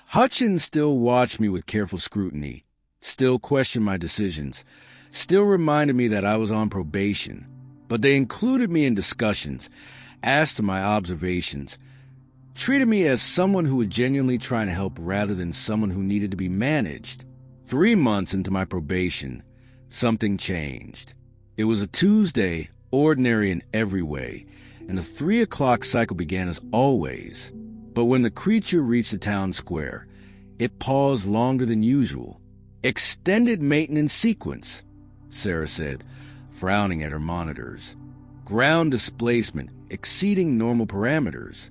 Hutchins still watched me with careful scrutiny, still questioned my decisions, still reminded me that I was on probation. But they included me in discussions, asked my observations, treated me as someone who was genuinely trying to help rather than someone who needed to be managed. 3 months into my probation, something changed. It was a Tuesday, ordinary in every way, and the 3 o'clock cycle began as always. But when the creature reached the town square, it paused longer than usual. Extended maintenance sequence, Sarah said, frowning at her monitors. Ground displacement exceeding normal parameters.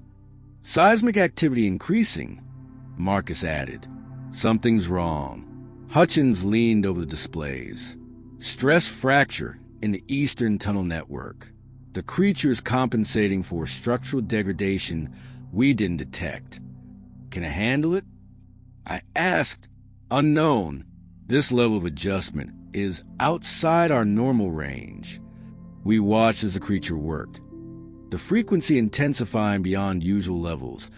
Seismic activity increasing, Marcus added. Something's wrong. Hutchins leaned over the displays. Stress fracture in the Eastern Tunnel Network. The creature is compensating for structural degradation we didn't detect. Can it handle it? I asked. Unknown. This level of adjustment is outside our normal range. We watched as the creature worked, the frequency intensifying beyond usual levels,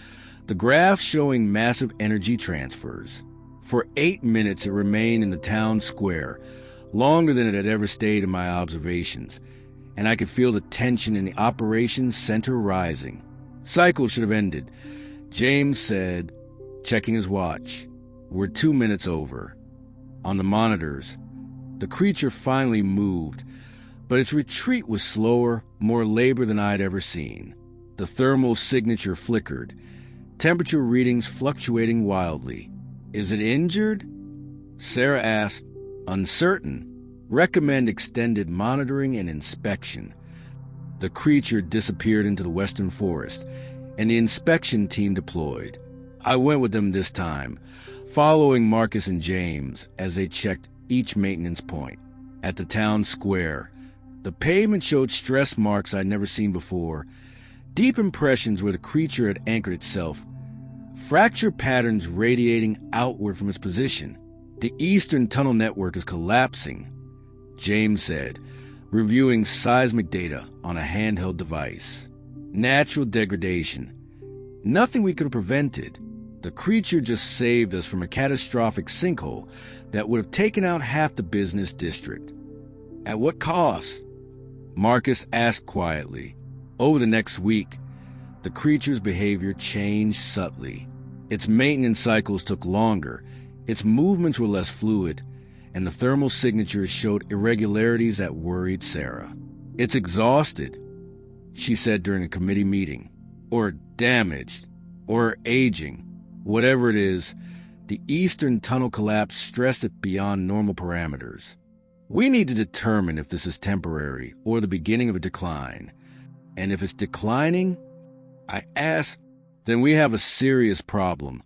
the graph showing massive energy transfers. For 8 minutes it remained in the town square, longer than it had ever stayed in my observations, and I could feel the tension in the operations center rising. Cycle should have ended, James said, checking his watch. We're 2 minutes over. On the monitors, the creature finally moved, but its retreat was slower, more labor than I had ever seen. The thermal signature flickered, temperature readings fluctuating wildly. Is it injured? Sarah asked. Uncertain. Recommend extended monitoring and inspection. The creature disappeared into the western forest, and the inspection team deployed. I went with them this time, following Marcus and James as they checked each maintenance point. At the town square, the pavement showed stress marks I'd never seen before, deep impressions where the creature had anchored itself, fracture patterns radiating outward from its position. The Eastern Tunnel Network is collapsing, James said, reviewing seismic data on a handheld device. Natural degradation. Nothing we could have prevented. The creature just saved us from a catastrophic sinkhole that would have taken out half the business district. At what cost? Marcus asked quietly. Over the next week, the creature's behavior changed subtly. Its maintenance cycles took longer, its movements were less fluid, and the thermal signatures showed irregularities that worried Sarah. It's exhausted, she said during a committee meeting. Or damaged, or aging. Whatever it is, the Eastern Tunnel collapse stressed it beyond normal parameters. We need to determine if this is temporary or the beginning of a decline. And if it's declining, I asked, then we have a serious problem,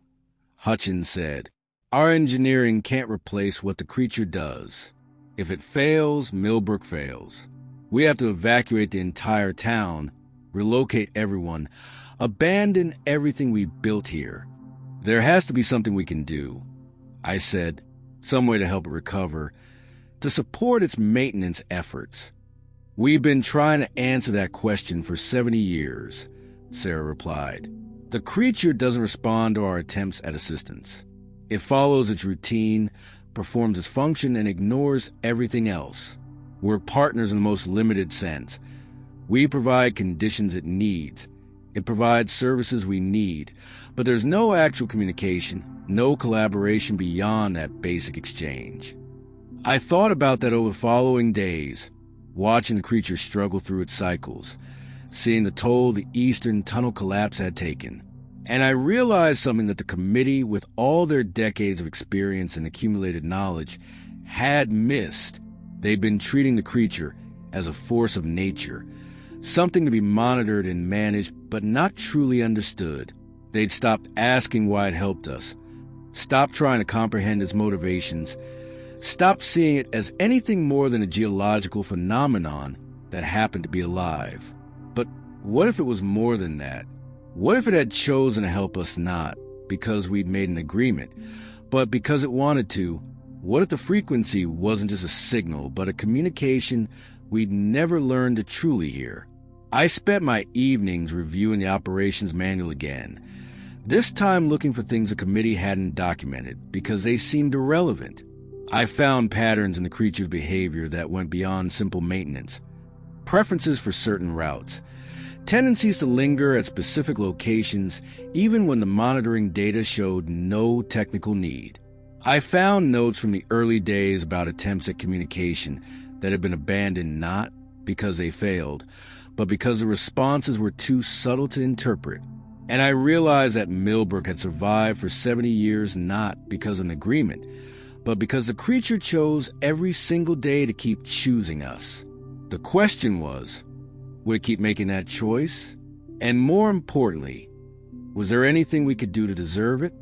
Hutchins said. Our engineering can't replace what the creature does. If it fails, Millbrook fails. We have to evacuate the entire town, relocate everyone, abandon everything we built here. There has to be something we can do, I said, some way to help it recover, to support its maintenance efforts. We've been trying to answer that question for 70 years, Sarah replied. The creature doesn't respond to our attempts at assistance. It follows its routine, performs its function, and ignores everything else. We're partners in the most limited sense, We provide conditions it needs. It provides services we need, but there's no actual communication, no collaboration beyond that basic exchange. I thought about that over the following days, watching the creature struggle through its cycles, seeing the toll the Eastern Tunnel collapse had taken. And I realized something that the committee, with all their decades of experience and accumulated knowledge, had missed. They'd been treating the creature as a force of nature, something to be monitored and managed, but not truly understood. They'd stopped asking why it helped us, stopped trying to comprehend its motivations, stopped seeing it as anything more than a geological phenomenon that happened to be alive. But what if it was more than that? What if it had chosen to help us not because we'd made an agreement, but because it wanted to? What if the frequency wasn't just a signal, but a communication we'd never learned to truly hear? I spent my evenings reviewing the operations manual again, this time looking for things the committee hadn't documented because they seemed irrelevant. I found patterns in the creature's behavior that went beyond simple maintenance, preferences for certain routes, tendencies to linger at specific locations even when the monitoring data showed no technical need. I found notes from the early days about attempts at communication that had been abandoned not because they failed, but because the responses were too subtle to interpret. And I realized that Millbrook had survived for 70 years not because of an agreement, but because the creature chose every single day to keep choosing us. The question was, would it keep making that choice? And more importantly, was there anything we could do to deserve it?